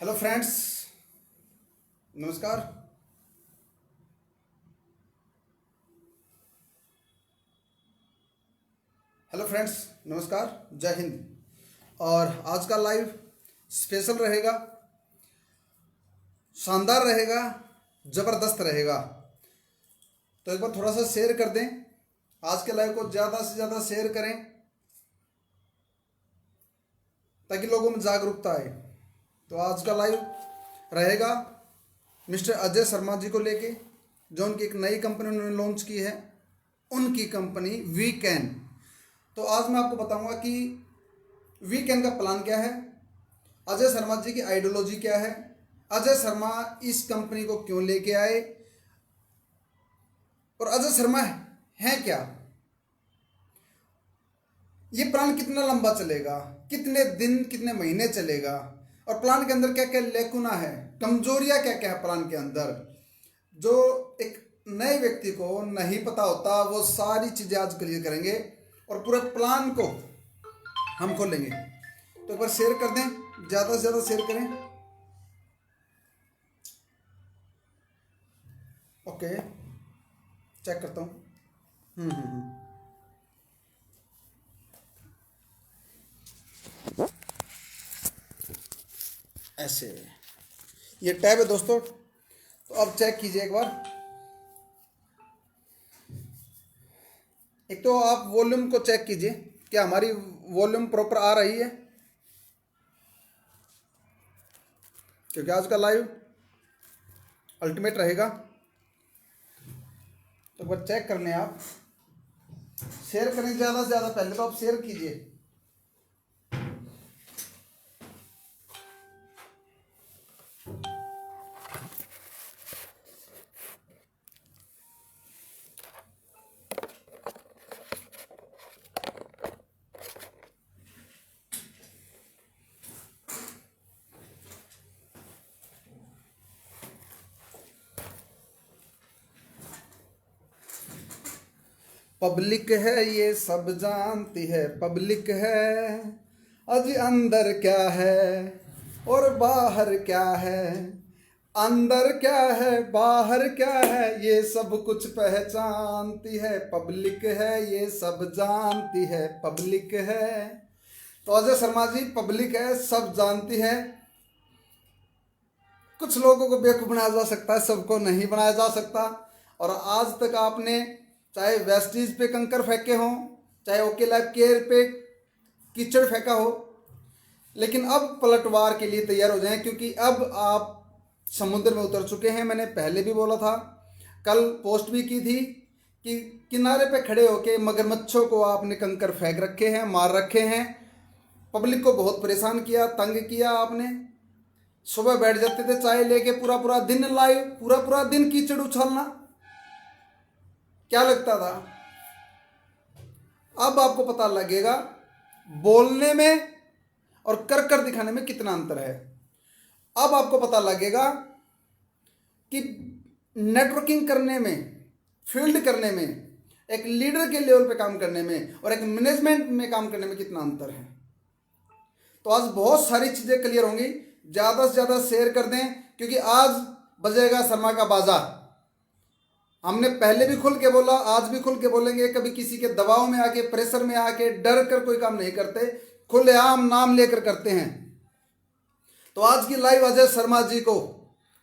Hello friends, नमस्कार। Hello friends, नमस्कार, जय हिंद। और आज का लाइव स्पेशल रहेगा, शानदार रहेगा, ज़बरदस्त रहेगा। तो एक बार थोड़ा सा शेयर कर दें, आज के लाइव को ज़्यादा से ज़्यादा शेयर करें ताकि लोगों में जागरूकता आए। तो आज का लाइव रहेगा मिस्टर अजय शर्मा जी को लेके, जो उनकी एक नई कंपनी उन्होंने लॉन्च की है, उनकी कंपनी वीकेन। तो आज मैं आपको बताऊंगा कि वीकेन का प्लान क्या है, अजय शर्मा जी की आइडियोलॉजी क्या है, अजय शर्मा इस कंपनी को क्यों लेके आए और अजय शर्मा है क्या, ये प्लान कितना लंबा चलेगा, कितने दिन कितने महीने चलेगा, और प्लान के अंदर क्या क्या लेकुना है, कमजोरियां क्या क्या है प्लान के अंदर, जो एक नए व्यक्ति को नहीं पता होता, वो सारी चीज़ें आज क्लियर करेंगे और पूरे प्लान को हम खोलेंगे। तो एक बार शेयर कर दें, ज़्यादा से ज़्यादा शेयर करें। ओके, चेक करता हूँ। ऐसे ये टैब है दोस्तों, तो अब चेक कीजिए एक बार। एक तो आप वॉल्यूम को चेक कीजिए, क्या हमारी वॉल्यूम प्रॉपर आ रही है, क्योंकि आज का लाइव अल्टीमेट रहेगा। तो एक बार चेक कर लें, आप शेयर करें ज़्यादा से ज़्यादा, पहले तो आप शेयर कीजिए। पब्लिक है ये सब जानती है, पब्लिक है अजी अंदर क्या है और बाहर क्या है, अंदर क्या है बाहर क्या है ये सब कुछ पहचानती है, पब्लिक है ये सब जानती है, पब्लिक है। तो अजय शर्मा जी पब्लिक है, सब जानती है। कुछ लोगों को बेवकूफ़ बनाया जा सकता है, सबको नहीं बनाया जा सकता। और आज तक आपने चाहे वेस्टीज पे कंकर फेंके हों, चाहे ओके लाइफ केयर पे कीचड़ फेंका हो, लेकिन अब पलटवार के लिए तैयार हो जाएं, क्योंकि अब आप समुद्र में उतर चुके हैं। मैंने पहले भी बोला था, कल पोस्ट भी की थी कि किनारे पे खड़े होके मगरमच्छों को आपने कंकर फेंक रखे हैं, मार रखे हैं, पब्लिक को बहुत परेशान किया, तंग किया आपने। सुबह बैठ जाते थे चाय लेके, पूरा पूरा दिन लाइव, पूरा पूरा दिन कीचड़ उछालना, क्या लगता था। अब आपको पता लगेगा बोलने में और कर कर दिखाने में कितना अंतर है। अब आपको पता लगेगा कि नेटवर्किंग करने में, फील्ड करने में, एक लीडर के लेवल पे काम करने में और एक मैनेजमेंट में काम करने में कितना अंतर है। तो आज बहुत सारी चीज़ें क्लियर होंगी, ज़्यादा से ज़्यादा शेयर कर दें, क्योंकि आज बजेगा शर्मा का बाजार। हमने पहले भी खुल के बोला, आज भी खुल के बोलेंगे। कभी किसी के दबाव में आके, प्रेशर में आके, डर कर कोई काम नहीं करते, खुलेआम नाम लेकर करते हैं। तो आज की लाइव अजय शर्मा जी को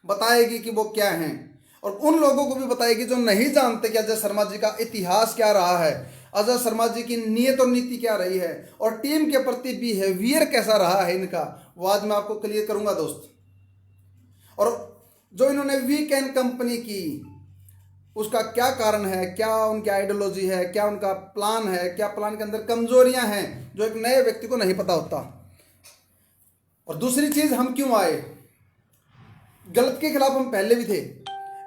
बताएगी कि वो क्या हैं, और उन लोगों को भी बताएगी जो नहीं जानते कि अजय शर्मा जी का इतिहास क्या रहा है, अजय शर्मा जी की नीयत और नीति क्या रही है, और टीम के प्रति बिहेवियर कैसा रहा है इनका, वो आज मैं आपको क्लियर करूंगा दोस्त। और जो इन्होंने वीकेन कंपनी की, उसका क्या कारण है, क्या उनकी आइडियोलॉजी है, क्या उनका प्लान है, क्या प्लान के अंदर कमजोरियां हैं जो एक नए व्यक्ति को नहीं पता होता। और दूसरी चीज, हम क्यों आए। गलत के खिलाफ हम पहले भी थे,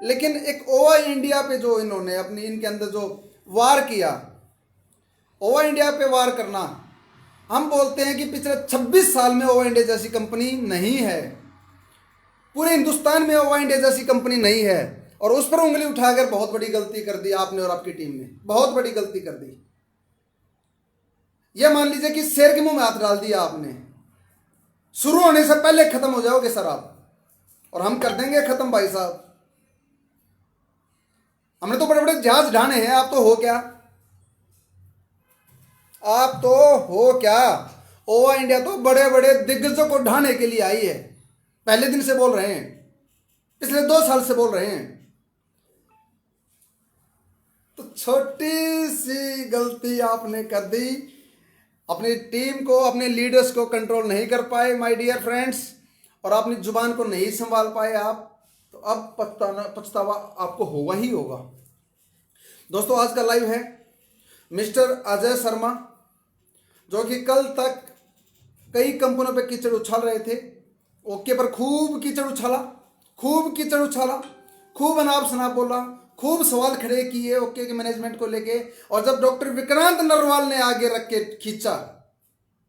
लेकिन एक ओवा इंडिया पे जो इन्होंने अपनी, इनके अंदर जो वार किया, ओवा इंडिया पे वार करना, हम बोलते हैं कि पिछले 26 साल में ओवा इंडिया जैसी कंपनी नहीं है, पूरे हिंदुस्तान में ओवा इंडिया जैसी कंपनी नहीं है। और उस पर उंगली उठाकर बहुत बड़ी गलती कर दी आपने और आपकी टीम ने, बहुत बड़ी गलती कर दी। यह मान लीजिए कि शेर के मुंह में हाथ डाल दिया आपने। शुरू होने से पहले खत्म हो जाओगे सर आप, और हम कर देंगे खत्म भाई साहब। हमने तो बड़े बड़े जहाज ढाने हैं, आप तो हो क्या, आप तो हो क्या। ओवा इंडिया तो बड़े बड़े दिग्गजों को ढाने के लिए आई है, पहले दिन से बोल रहे हैं, पिछले 2 साल से बोल रहे हैं। तो छोटी सी गलती आपने कर दी, अपनी टीम को, अपने लीडर्स को कंट्रोल नहीं कर पाए माय डियर फ्रेंड्स, और अपनी जुबान को नहीं संभाल पाए आप, तो अब पछतावा आपको होगा ही होगा। दोस्तों आज का लाइव है मिस्टर अजय शर्मा, जो कि कल तक कई कंपनियों पे कीचड़ उछाल रहे थे। ओके पर खूब कीचड़ उछाला, खूब कीचड़ उछाला, खूब अनाप शनाप बोला, खूब सवाल खड़े किए ओके के मैनेजमेंट को लेके, और जब डॉक्टर विक्रांत नरवाल ने आगे रख के खींचा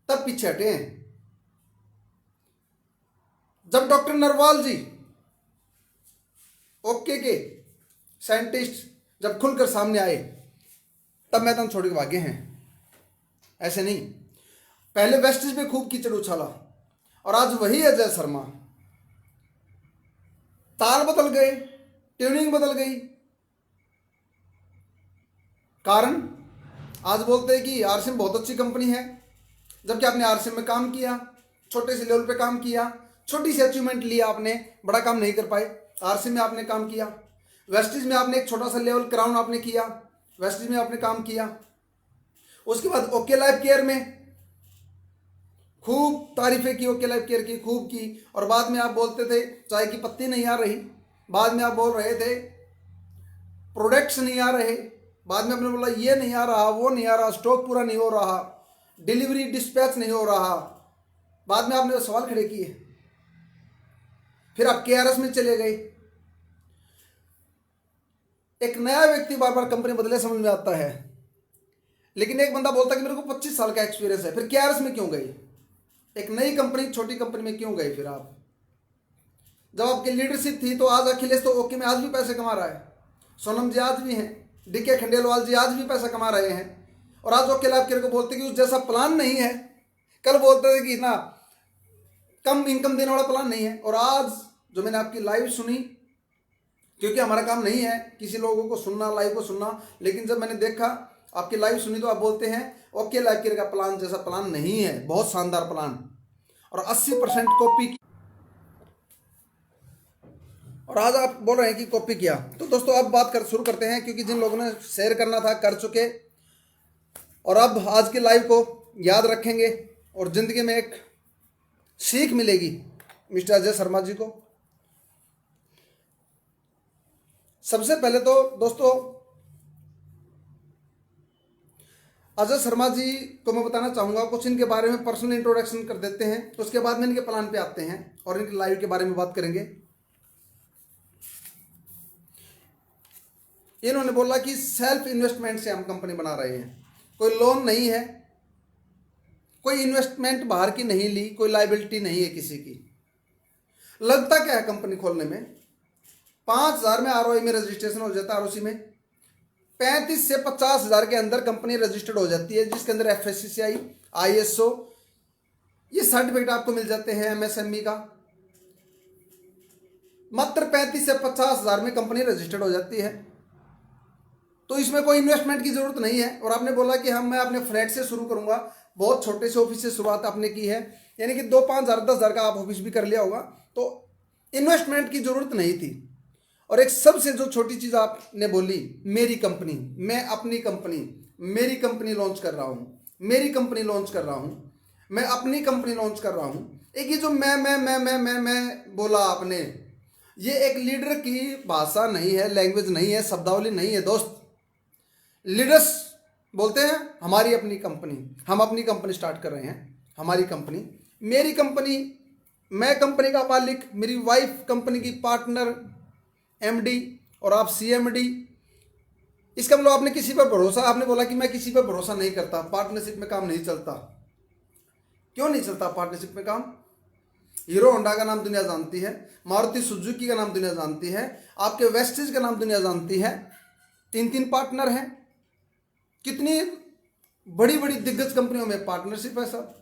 तब पीछे हटे हैं। जब डॉक्टर नरवाल जी ओके के साइंटिस्ट जब खुलकर सामने आए तब मैदान छोड़ के भागे हैं, ऐसे नहीं। पहले वेस्टेज पे खूब कीचड़ उछाला, और आज वही अजय शर्मा, ताल बदल गए, ट्यूनिंग बदल गई। कारण आज बोलते हैं कि आरसीएम बहुत अच्छी कंपनी है, जबकि आपने आरसीएम में काम किया, छोटे से लेवल पे काम किया, छोटी सी अचीवमेंट लिया आपने, बड़ा काम नहीं कर पाए। आरसीएम में आपने काम किया, वेस्टेज में आपने एक छोटा सा लेवल क्राउन आपने किया, वेस्टेज में आपने काम किया। उसके बाद ओके लाइफ केयर में खूब तारीफें की, ओके लाइफ केयर की खूब की, और बाद में आप बोलते थे चाय की पत्ती नहीं आ रही, बाद में आप बोल रहे थे प्रोडक्ट्स नहीं आ रहे, बाद में आपने बोला ये नहीं आ रहा, वो नहीं आ रहा, स्टॉक पूरा नहीं हो रहा, डिलीवरी डिस्पैच नहीं हो रहा। बाद में आपने सवाल खड़े किए, फिर आप केआरएस में चले गए। एक नया व्यक्ति बार बार कंपनी बदले समझ में आता है, लेकिन एक बंदा बोलता है कि मेरे को 25 साल का एक्सपीरियंस है, फिर केआरएस में क्यों गए, एक नई कंपनी छोटी कंपनी में क्यों गए फिर आप? जब आपकी लीडरशिप थी तो आज अखिलेश तो ओके में आज भी पैसे कमा रहा है, सोनम जी आज भी हैं, डीके खंडेलवाल जी आज भी पैसा कमा रहे हैं, और आज ओके लाइफ केयर को बोलते कि उस जैसा प्लान नहीं है। कल बोलते थे कि ना कम इनकम देने वाला प्लान नहीं है, और आज जो मैंने आपकी लाइव सुनी, क्योंकि हमारा काम नहीं है किसी लोगों को सुनना, लाइव को सुनना, लेकिन जब मैंने देखा आपकी लाइव सुनी तो आप बोलते हैं ओके लाइफ केयर का प्लान जैसा प्लान नहीं है, बहुत शानदार प्लान, और 80% कॉपी, और आज आप बोल रहे हैं कि कॉपी किया। तो दोस्तों अब बात शुरू करते हैं, क्योंकि जिन लोगों ने शेयर करना था कर चुके, और अब आज के लाइव को याद रखेंगे और जिंदगी में एक सीख मिलेगी मिस्टर अजय शर्मा जी को। सबसे पहले तो दोस्तों अजय शर्मा जी को मैं बताना चाहूँगा कुछ इनके बारे में, पर्सनल इंट्रोडक्शन कर देते हैं, तो उसके बाद में इनके प्लान पे आते हैं और इनके लाइव के बारे में बात करेंगे। इन्होंने बोला कि सेल्फ इन्वेस्टमेंट से हम कंपनी बना रहे हैं, कोई लोन नहीं है, कोई इन्वेस्टमेंट बाहर की नहीं ली, कोई लाइबिलिटी नहीं है किसी की। लगता क्या है कंपनी खोलने में, 5,000 में आरओआई में रजिस्ट्रेशन हो जाता है, आरओसी में 35 से 50,000 के अंदर कंपनी रजिस्टर्ड हो जाती है, जिसके अंदर एफएससीआई, आईएसओ ये सर्टिफिकेट आपको मिल जाते हैं एमएसएमई का। मात्र 35 से 50,000 में कंपनी रजिस्टर्ड हो जाती है, तो इसमें कोई इन्वेस्टमेंट की जरूरत नहीं है। और आपने बोला कि मैं अपने फ्लैट से शुरू करूंगा, बहुत छोटे से ऑफिस से शुरुआत आपने की है, यानी कि 2, 5 हज़ार 10 हज़ार का आप ऑफिस भी कर लिया होगा, तो इन्वेस्टमेंट की जरूरत नहीं थी। और एक सबसे जो छोटी चीज आपने बोली, मेरी कंपनी, मैं अपनी कंपनी, मेरी कंपनी लॉन्च कर रहा हूं, मेरी कंपनी लॉन्च कर रहा हूं, मैं अपनी कंपनी लॉन्च कर रहा हूं। एक ये जो मैं बोला आपने, ये एक लीडर की भाषा नहीं है, लैंग्वेज नहीं है, शब्दावली नहीं है दोस्त। लीडर्स बोलते हैं हमारी अपनी कंपनी, हम अपनी कंपनी स्टार्ट कर रहे हैं, हमारी कंपनी, मेरी कंपनी, मैं कंपनी का मालिक, मेरी वाइफ कंपनी की पार्टनर एमडी, और आप सीएमडी। इसका मतलब आपने किसी पर भरोसा, आपने बोला कि मैं किसी पर भरोसा नहीं करता, पार्टनरशिप में काम नहीं चलता। क्यों नहीं चलता पार्टनरशिप में काम? हीरो होंडा का नाम दुनिया जानती है, मारुति सुजुकी का नाम दुनिया जानती है, आपके वेस्टेज का नाम दुनिया जानती है, 3 पार्टनर हैं। कितनी बड़ी बड़ी दिग्गज कंपनियों में पार्टनरशिप है सब।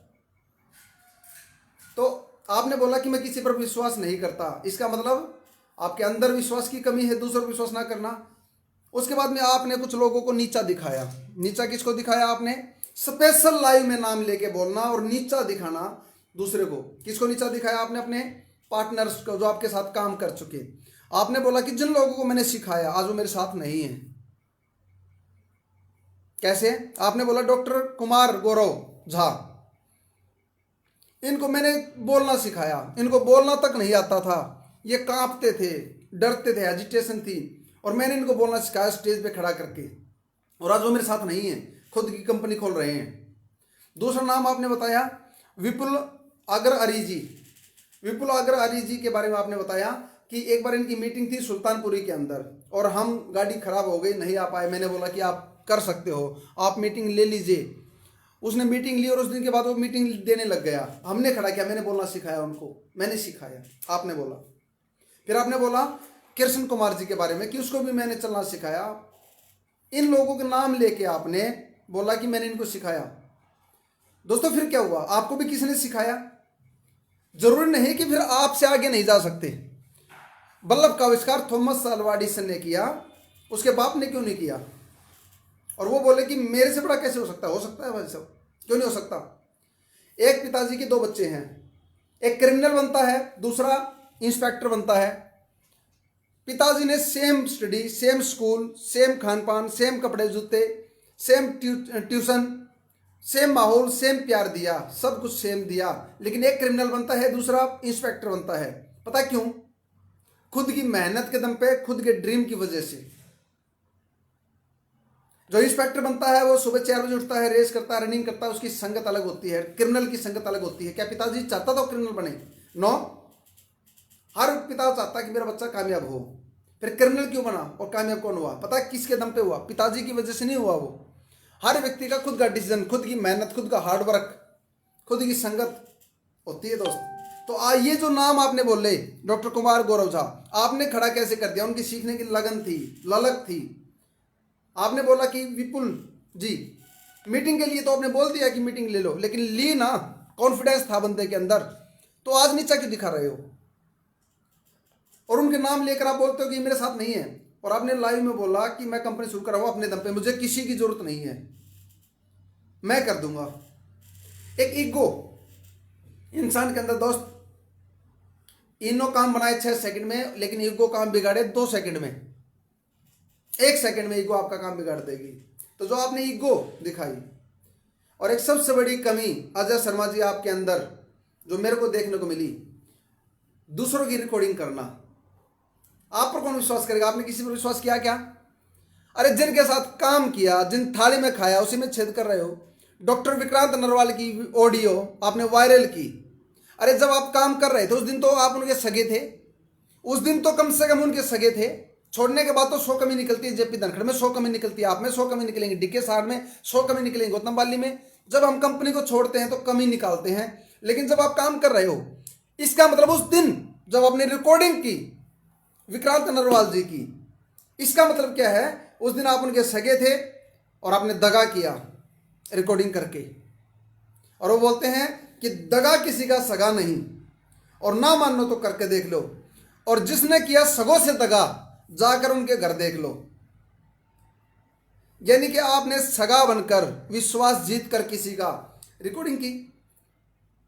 तो आपने बोला कि मैं किसी पर विश्वास नहीं करता, इसका मतलब आपके अंदर विश्वास की कमी है, दूसरों पर विश्वास ना करना। उसके बाद में आपने कुछ लोगों को नीचा दिखाया। नीचा किसको दिखाया आपने? स्पेशल लाइव में नाम लेके बोलना और नीचा दिखाना दूसरे को। किसको नीचा दिखाया आपने? अपने पार्टनर्स को जो आपके साथ काम कर चुके। आपने बोला कि जिन लोगों को मैंने सिखाया आज वो मेरे साथ नहीं है। कैसे? आपने बोला डॉक्टर कुमार गौरव झा, इनको मैंने बोलना सिखाया, इनको बोलना तक नहीं आता था, ये कांपते थे, डरते थे, एजिटेशन थी, और मैंने इनको बोलना सिखाया स्टेज पे खड़ा करके, और आज वो मेरे साथ नहीं है, खुद की कंपनी खोल रहे हैं। दूसरा नाम आपने बताया विपुल अग्रवाल जी। विपुल अग्रवाल जी के बारे में आपने बताया कि एक बार इनकी मीटिंग थी सुल्तानपुरी के अंदर, और हम गाड़ी खराब हो गई, नहीं आ पाए। मैंने बोला कि आप कर सकते हो, आप मीटिंग ले लीजिए। उसने मीटिंग ली और उस दिन के बाद वो मीटिंग देने लग गया। हमने खड़ा किया, मैंने बोलना सिखाया उनको, मैंने सिखाया, आपने बोला। फिर आपने बोला कृष्ण कुमार जी के बारे में कि उसको भी मैंने चलना सिखाया। इन लोगों के नाम लेके आपने बोला कि मैंने इनको सिखाया। दोस्तों फिर क्या हुआ? आपको भी किसी ने सिखाया। जरूरी नहीं कि फिर आपसे आगे नहीं जा सकते। बल्ब का आविष्कार थॉमस अल्वा एडिसन ने किया, उसके बाप ने क्यों नहीं किया? और वो बोले कि मेरे से बड़ा कैसे हो सकता है? हो सकता है भाई साहब, क्यों नहीं हो सकता? एक पिताजी के दो बच्चे हैं, एक क्रिमिनल बनता है, दूसरा इंस्पेक्टर बनता है। पिताजी ने same study, same school, same Khan पान, सेम कपड़े जूते, सेम ट्यूशन, सेम माहौल, सेम प्यार दिया, सब कुछ सेम दिया, लेकिन एक क्रिमिनल बनता है, दूसरा इंस्पेक्टर बनता है। पता क्यों? खुद की मेहनत के दम पे, खुद के ड्रीम की वजह से। जो इंस्पेक्टर बनता है वो सुबह 4 बजे उठता है, रेस करता है, रनिंग करता है, उसकी संगत अलग होती है, क्रिमिनल की संगत अलग होती है। क्या पिताजी चाहता था क्रिमिनल बने? नो। हर पिता चाहता है कि मेरा बच्चा कामयाब हो। फिर क्रिमिनल क्यों बना और कामयाब कौन हुआ? पता है किसके दम पे हुआ? पिताजी की वजह से नहीं हुआ वो। हर व्यक्ति का खुद का डिसीजन, खुद की मेहनत, खुद का हार्डवर्क, खुद की संगत होती है दोस्त। तो ये जो नाम आपने बोले डॉक्टर कुमार गौरव झा, आपने खड़ा कैसे कर दिया? उनकी सीखने की लगन थी, ललक थी। आपने बोला कि विपुल जी मीटिंग के लिए, तो आपने बोल दिया कि मीटिंग ले लो, लेकिन ली ना, कॉन्फिडेंस था बंदे के अंदर, तो आज नीचा क्यों दिखा रहे हो? और उनके नाम लेकर आप बोलते हो कि मेरे साथ नहीं है, और आपने लाइव में बोला कि मैं कंपनी शुरू कर रहा हूं अपने दम पे, मुझे किसी की जरूरत नहीं है, मैं कर दूंगा। एक ईगो इंसान के अंदर दोस्त, इनो काम बनाए 6 सेकंड में, लेकिन ईगो काम बिगाड़े 2 सेकंड में, 1 सेकंड में ईगो आपका काम बिगाड़ देगी। तो जो आपने ईगो दिखाई, और एक सबसे बड़ी कमी अजय शर्मा जी आपके अंदर जो मेरे को देखने को मिली, दूसरों की रिकॉर्डिंग करना। आप पर कौन विश्वास करेगा? आपने किसी पर विश्वास किया क्या? अरे जिनके साथ काम किया, जिन थाली में खाया उसी में छेद कर रहे हो। डॉक्टर विक्रांत नरवाल की ऑडियो आपने वायरल की। अरे जब आप काम कर रहे थे उस दिन तो आप उनके सगे थे, उस दिन तो कम से कम उनके सगे थे। छोड़ने के बाद तो 100 कमी निकलती है, जेपी धनखड़ में 100 कमी निकलती है, आप में 100 कमी निकलेंगी, डीके सार में 100 कमी निकलेंगी, गौतम बाली में। जब हम कंपनी को छोड़ते हैं तो कमी निकालते हैं, लेकिन जब आप काम कर रहे हो, इसका मतलब उस दिन जब आपने रिकॉर्डिंग की विक्रांत नरवाल जी की, इसका मतलब क्या है? उस दिन आप उनके सगे थे और आपने दगा किया रिकॉर्डिंग करके। और वो बोलते हैं कि दगा किसी का सगा नहीं, और ना मानो तो करके देख लो, और जिसने किया सगों से दगा जाकर उनके घर देख लो। यानी कि आपने सगा बनकर, विश्वास जीत कर किसी का रिकॉर्डिंग की।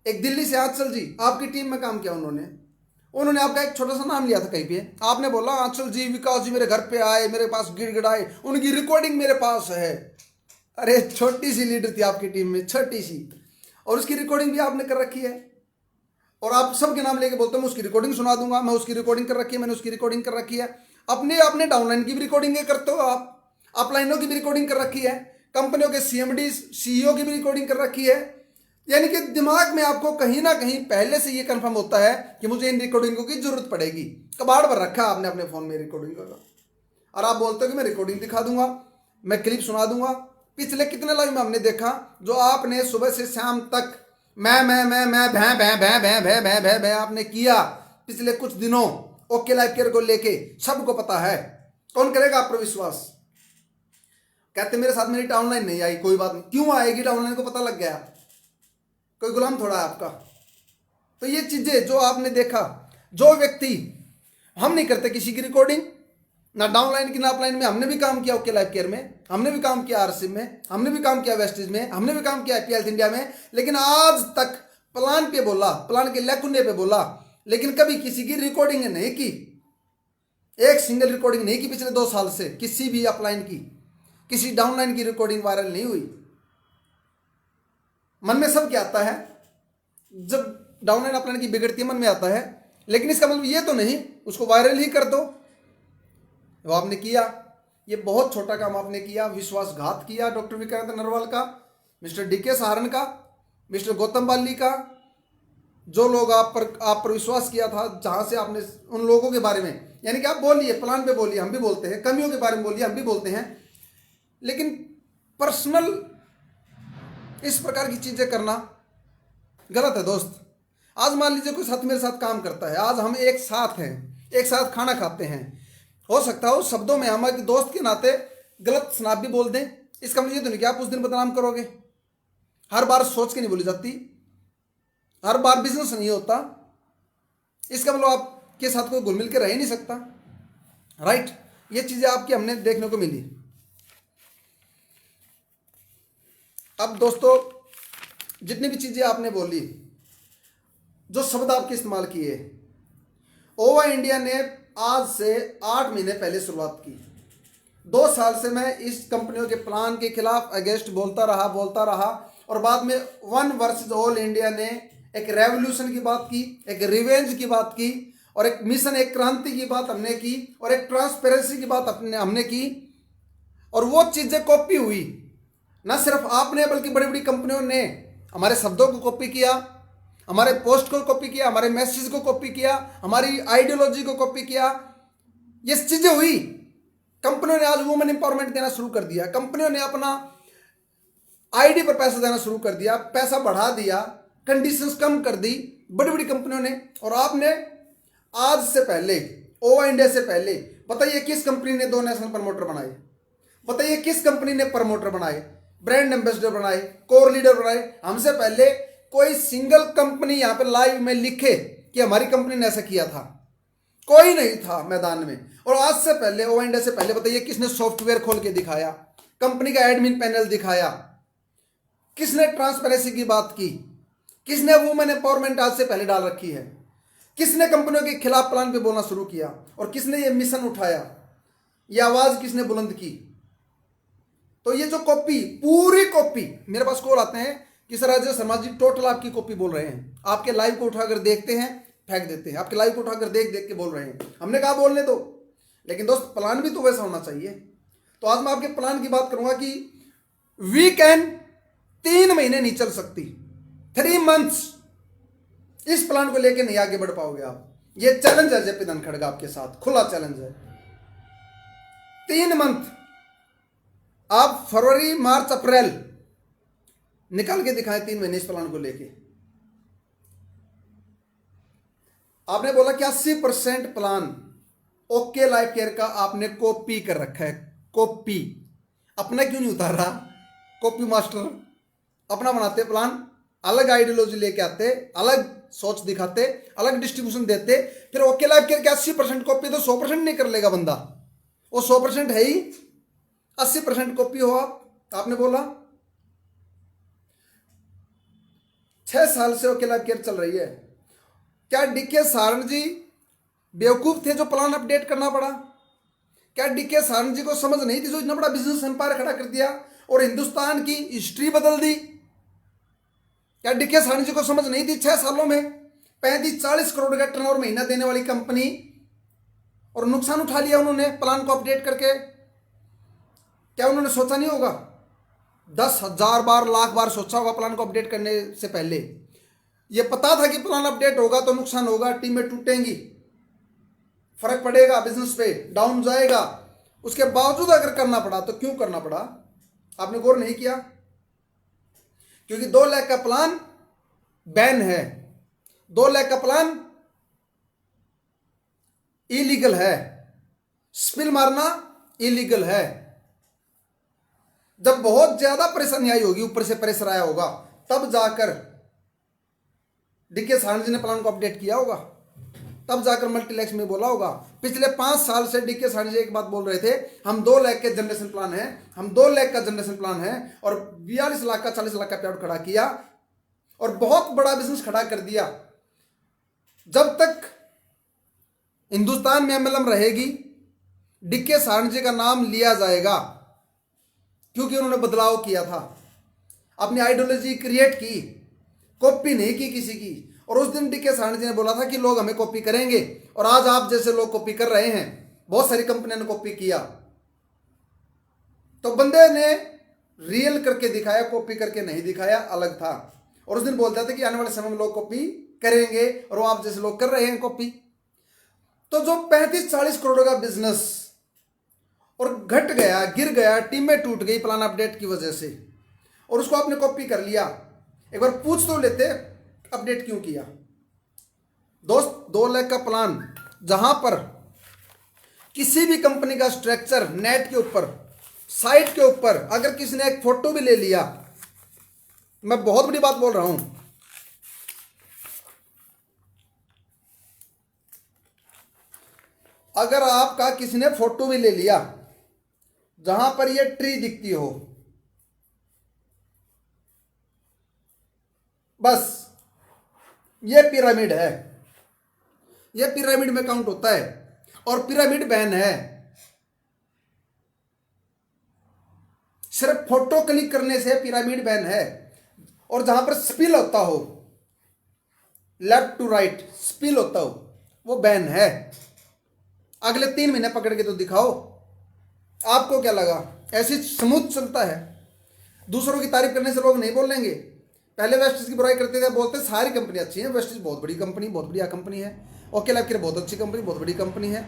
एक दिल्ली से आंचल जी आपकी टीम में काम किया, उन्होंने आपका एक छोटा सा नाम लिया था कहीं पे, आपने बोला आंचल जी, विकास जी मेरे घर पे आए, मेरे पास गिड़गिड़ाए, उनकी रिकॉर्डिंग मेरे पास है। अरे छोटी सी लीडर थी आपकी टीम में, छोटी सी, और उसकी रिकॉर्डिंग भी आपने कर रखी है। और आप सबके नाम लेके बोलते हो मैं उसकी रिकॉर्डिंग सुना दूंगा, मैं उसकी रिकॉर्डिंग कर रखी है, मैंने उसकी रिकॉर्डिंग कर रखी है। अपने डाउनलाइन की भी रिकॉर्डिंग करते हो आप, अपलाइनों की भी रिकॉर्डिंग कर रखी है, कंपनियों के सीएमडी सीईओ की भी रिकॉर्डिंग कर रखी है। यानी कि दिमाग में आपको कहीं ना कहीं पहले से ये कंफर्म होता है कि मुझे इन रिकॉर्डिंगों की जरूरत पड़ेगी। कबाड़ भर रखा आपने अपने फोन में रिकॉर्डिंग का, और आप बोलते हो कि मैं रिकॉर्डिंग दिखा दूंगा, मैं क्लिप सुना दूंगा। पिछले कितने लाइव में हमने देखा जो आपने सुबह से शाम तक मैं भैं भैं भैं भैं भैं भैं भैं भैं आपने किया पिछले कुछ दिनों ओके लाइफ केयर को लेके, सबको पता है। कौन करेगा आप पर विश्वास? कहते मेरे साथ मेरी डाउनलाइन नहीं आई, कोई बात नहीं, क्यों आएगी? डाउनलाइन को पता लग गया, कोई गुलाम थोड़ा है आपका। तो ये चीजें जो आपने देखा, जो व्यक्ति, हम नहीं करते किसी की रिकॉर्डिंग, ना डाउनलाइन की ना अपलाइन में। हमने भी काम किया ओके लाइफ केयर में, हमने भी काम किया आरसीएम में, हमने भी काम किया वेस्टेज में, हमने भी काम किया हैप्पी हेल्थ इंडिया में, लेकिन आज तक प्लान पे बोला, प्लान के लेकुंडे पे बोला, लेकिन कभी किसी की रिकॉर्डिंग नहीं की। एक सिंगल रिकॉर्डिंग नहीं की पिछले 2 साल से, किसी भी अपलाइन की, किसी डाउनलाइन की रिकॉर्डिंग वायरल नहीं हुई। मन में सब क्या आता है, जब डाउनलाइन अपलाइन की बिगड़ती है मन में आता है, लेकिन इसका मतलब ये तो नहीं उसको वायरल ही कर दो। वो आपने किया, ये बहुत छोटा काम आपने किया, विश्वासघात किया डॉक्टर विक्रांत नरवाल का, मिस्टर डीके सहारण का, मिस्टर गौतम बाली का। जो लोग आप पर विश्वास किया था, जहां से आपने उन लोगों के बारे में, यानी कि आप बोलिए, प्लान पे बोलिए, हम भी बोलते हैं, कमियों के बारे में बोलिए, हम भी बोलते हैं, लेकिन पर्सनल इस प्रकार की चीजें करना गलत है दोस्त। आज मान लीजिए कोई साथ मेरे साथ काम करता है, आज हम एक साथ हैं, एक साथ खाना खाते हैं, हो सकता है उस शब्दों में हमारे दोस्त के नाते गलत शनाब भी बोल दें, इसका मतलब ये तो नहीं कि आप उस दिन बदनाम करोगे। हर बार सोच के नहीं बोली जाती, हर बार बिजनेस नहीं होता, इसका मतलब आपके साथ कोई घुल मिल के रह ही नहीं सकता, राइट। ये चीजें आपकी हमने देखने को मिली। अब दोस्तों, जितनी भी चीजें आपने बोली, जो शब्द आपके इस्तेमाल किए, ओवा इंडिया ने आज से 8 महीने पहले शुरुआत की। 2 साल से मैं इस कंपनियों के प्लान के खिलाफ अगेंस्ट बोलता रहा, और बाद में वन वर्सेस ऑल इंडिया ने एक रेवोल्यूशन की बात की, एक रिवेंज की बात की, और एक मिशन, एक क्रांति की बात हमने की, और एक ट्रांसपेरेंसी की बात हमने की। और वो चीजें कॉपी हुई, ना सिर्फ आपने बल्कि बड़ी बड़ी कंपनियों ने हमारे शब्दों को कॉपी किया, हमारे पोस्ट को कॉपी किया, हमारे मैसेज को कॉपी किया, हमारी आइडियोलॉजी को कॉपी किया। ये चीजें हुई। कंपनियों ने आज वुमेन एम्पावरमेंट देना शुरू कर दिया, कंपनियों ने अपना आईडी पर पैसा देना शुरू कर दिया, पैसा बढ़ा दिया, कंडीशंस कम कर दी बड़ी बड़ी कंपनियों ने। और आपने आज से पहले, ओवा इंडिया से पहले, बताइए किस कंपनी ने 2 नेशनल प्रमोटर बनाए? बताइए किस कंपनी ने प्रमोटर बनाए, ब्रांड एम्बेसडर बनाए, कोर लीडर बनाए? हमसे पहले कोई सिंगल कंपनी यहां पे लाइव में लिखे कि हमारी कंपनी ने ऐसा किया था, कोई नहीं था मैदान में। और आज से पहले, ओवा इंडिया से पहले, बताइए किसने सॉफ्टवेयर खोल के दिखाया, कंपनी का एडमिन पैनल दिखाया, किसने ट्रांसपेरेंसी की बात की, किसने वुमेन एम्पावरमेंट आज से पहले डाल रखी है, किसने कंपनियों के खिलाफ प्लान पे बोलना शुरू किया, और किसने ये मिशन उठाया, ये आवाज किसने बुलंद की? तो ये जो कॉपी, पूरी कॉपी, मेरे पास कॉल आते हैं कि सर अजय शर्मा जी टोटल आपकी कॉपी बोल रहे हैं, आपके लाइव को उठाकर देखते हैं फेंक देते हैं, आपके लाइव को उठाकर देख देख के बोल रहे हैं। हमने कहा बोलने दो, लेकिन दोस्त प्लान भी तो वैसा होना चाहिए। तो आज मैं आपके प्लान की बात करूंगा कि वीकेंड 3 महीने नहीं चल सकती, 3 मंथ्स इस प्लान को लेकर नहीं आगे बढ़ पाओगे आप। ये चैलेंज है जेपी धनखड़ आपके साथ, खुला चैलेंज है। 3 मंथ आप फरवरी, मार्च, अप्रैल निकाल के दिखाएं, 3 महीने इस प्लान को लेके। आपने बोला कि 80% प्लान ओके लाइफ केयर का आपने कॉपी कर रखा है। कॉपी अपना क्यों नहीं उतारा? कॉपी मास्टर अपना बनाते प्लान, अलग आइडियोलॉजी लेके आते, अलग सोच दिखाते, अलग डिस्ट्रीब्यूशन देते, फिर ओके लाइफ केयर के 80% कॉपी तो 100% नहीं कर लेगा बंदा, वो 100% है ही, 80% कॉपी हो आपने बोला। 6 साल से ओके लाइफ केयर चल रही है। क्या डीके सहारण जी बेवकूफ थे जो प्लान अपडेट करना पड़ा? क्या डीके सहारण जी को समझ नहीं थी जो इतना बड़ा बिजनेस एम्पायर खड़ा कर दिया और हिंदुस्तान की हिस्ट्री बदल दी? क्या डीके सहारण जी को समझ नहीं थी 6 सालों में 35-40 करोड़ का टर्नओवर महीना देने वाली कंपनी, और नुकसान उठा लिया उन्होंने प्लान को अपडेट करके? क्या उन्होंने सोचा नहीं होगा? 10,000 बार, लाख बार सोचा होगा प्लान को अपडेट करने से पहले। ये पता था कि प्लान अपडेट होगा तो नुकसान होगा, टीमें टूटेंगी, फर्क पड़ेगा, बिजनेस पे डाउन जाएगा। उसके बावजूद अगर करना पड़ा तो क्यों करना पड़ा? आपने गौर नहीं किया? क्योंकि 2 लाख का प्लान बैन है, 2 लाख का प्लान इलीगल है, स्पिल मारना इलीगल है। जब बहुत ज्यादा परेशानी आई होगी, ऊपर से प्रेशर आया होगा, तब जाकर डीके सारणी जी ने प्लान को अपडेट किया होगा, तब जाकर मल्टीलैक्स में बोला होगा। पिछले 5 साल से डीके सारणी जी एक बात बोल रहे थे, हम 2 लाख के जनरेशन प्लान है, हम 2 लाख का जनरेशन प्लान है, और 42 लाख का 40 लाख का पेआउट खड़ा किया और बहुत बड़ा बिजनेस खड़ा कर दिया। जब तक हिंदुस्तान में एमएलएम रहेगी, डीके सारणी जी का नाम लिया जाएगा, क्योंकि उन्होंने बदलाव किया था, अपनी आइडियोलॉजी क्रिएट की, कॉपी नहीं की किसी की। और उस दिन डीके सारणी जी ने बोला था कि लोग हमें कॉपी करेंगे, और आज आप जैसे लोग कॉपी कर रहे हैं। बहुत सारी कंपनियों ने कॉपी किया, तो बंदे ने रियल करके दिखाया, कॉपी करके नहीं दिखाया, अलग था। और उस दिन बोलता था कि आने वाले समय में लोग कॉपी करेंगे, और वो आप जैसे लोग कर रहे हैं कॉपी। तो जो 35-40 करोड़ का बिजनेस और घट गया, गिर गया, टीमें टूट गई प्लान अपडेट की वजह से, और उसको आपने कॉपी कर लिया। एक बार पूछ तो लेते अपडेट क्यों किया। दोस्त, 2 लाख का प्लान, जहां पर किसी भी कंपनी का स्ट्रक्चर नेट के ऊपर, साइट के ऊपर अगर किसी ने एक फोटो भी ले लिया, मैं बहुत बड़ी बात बोल रहा हूं, अगर आपका किसी ने फोटो भी ले लिया जहां पर ये ट्री दिखती हो, बस ये पिरामिड है, ये पिरामिड में काउंट होता है, और पिरामिड बैन है। सिर्फ फोटो क्लिक करने से पिरामिड बैन है। और जहां पर स्पिल होता हो, लेफ्ट टू राइट स्पिल होता हो, वो बैन है। अगले 3 महीने पकड़ के तो दिखाओ। आपको क्या लगा ऐसी स्मूथ चलता है? दूसरों की तारीफ करने से लोग नहीं बोलेंगे। पहले वेस्टिज की बुराई करते थे, बोलते सारी कंपनी अच्छी है, वेस्टिज बहुत बड़ी कंपनी, बहुत बढ़िया कंपनी है, ओके लैब की बहुत अच्छी कंपनी, बहुत बड़ी कंपनी है।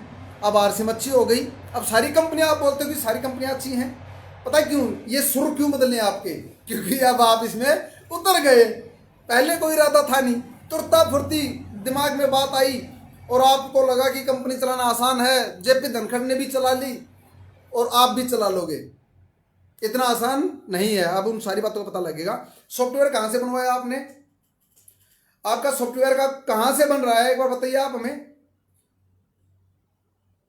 अब आरसीएम अच्छी हो गई, अब सारी कंपनियां आप बोलते हो कि सारी कंपनियां अच्छी हैं। पता है क्यों? ये सुर क्यों बदलने आपके? क्योंकि अब आप इसमें उतर गए। पहले कोई इरादा था नहीं, तुरता फुर्ती दिमाग में बात आई और आपको लगा कि कंपनी चलाना आसान है, जेपी धनखड़ ने भी चला ली और आप भी चला लोगे। इतना आसान नहीं है। अब उन सारी बातों का पता लगेगा। सॉफ्टवेयर कहां से बनवाया आपने? आपका सॉफ्टवेयर का कहां से बन रहा है, एक बार बताइए आप हमें।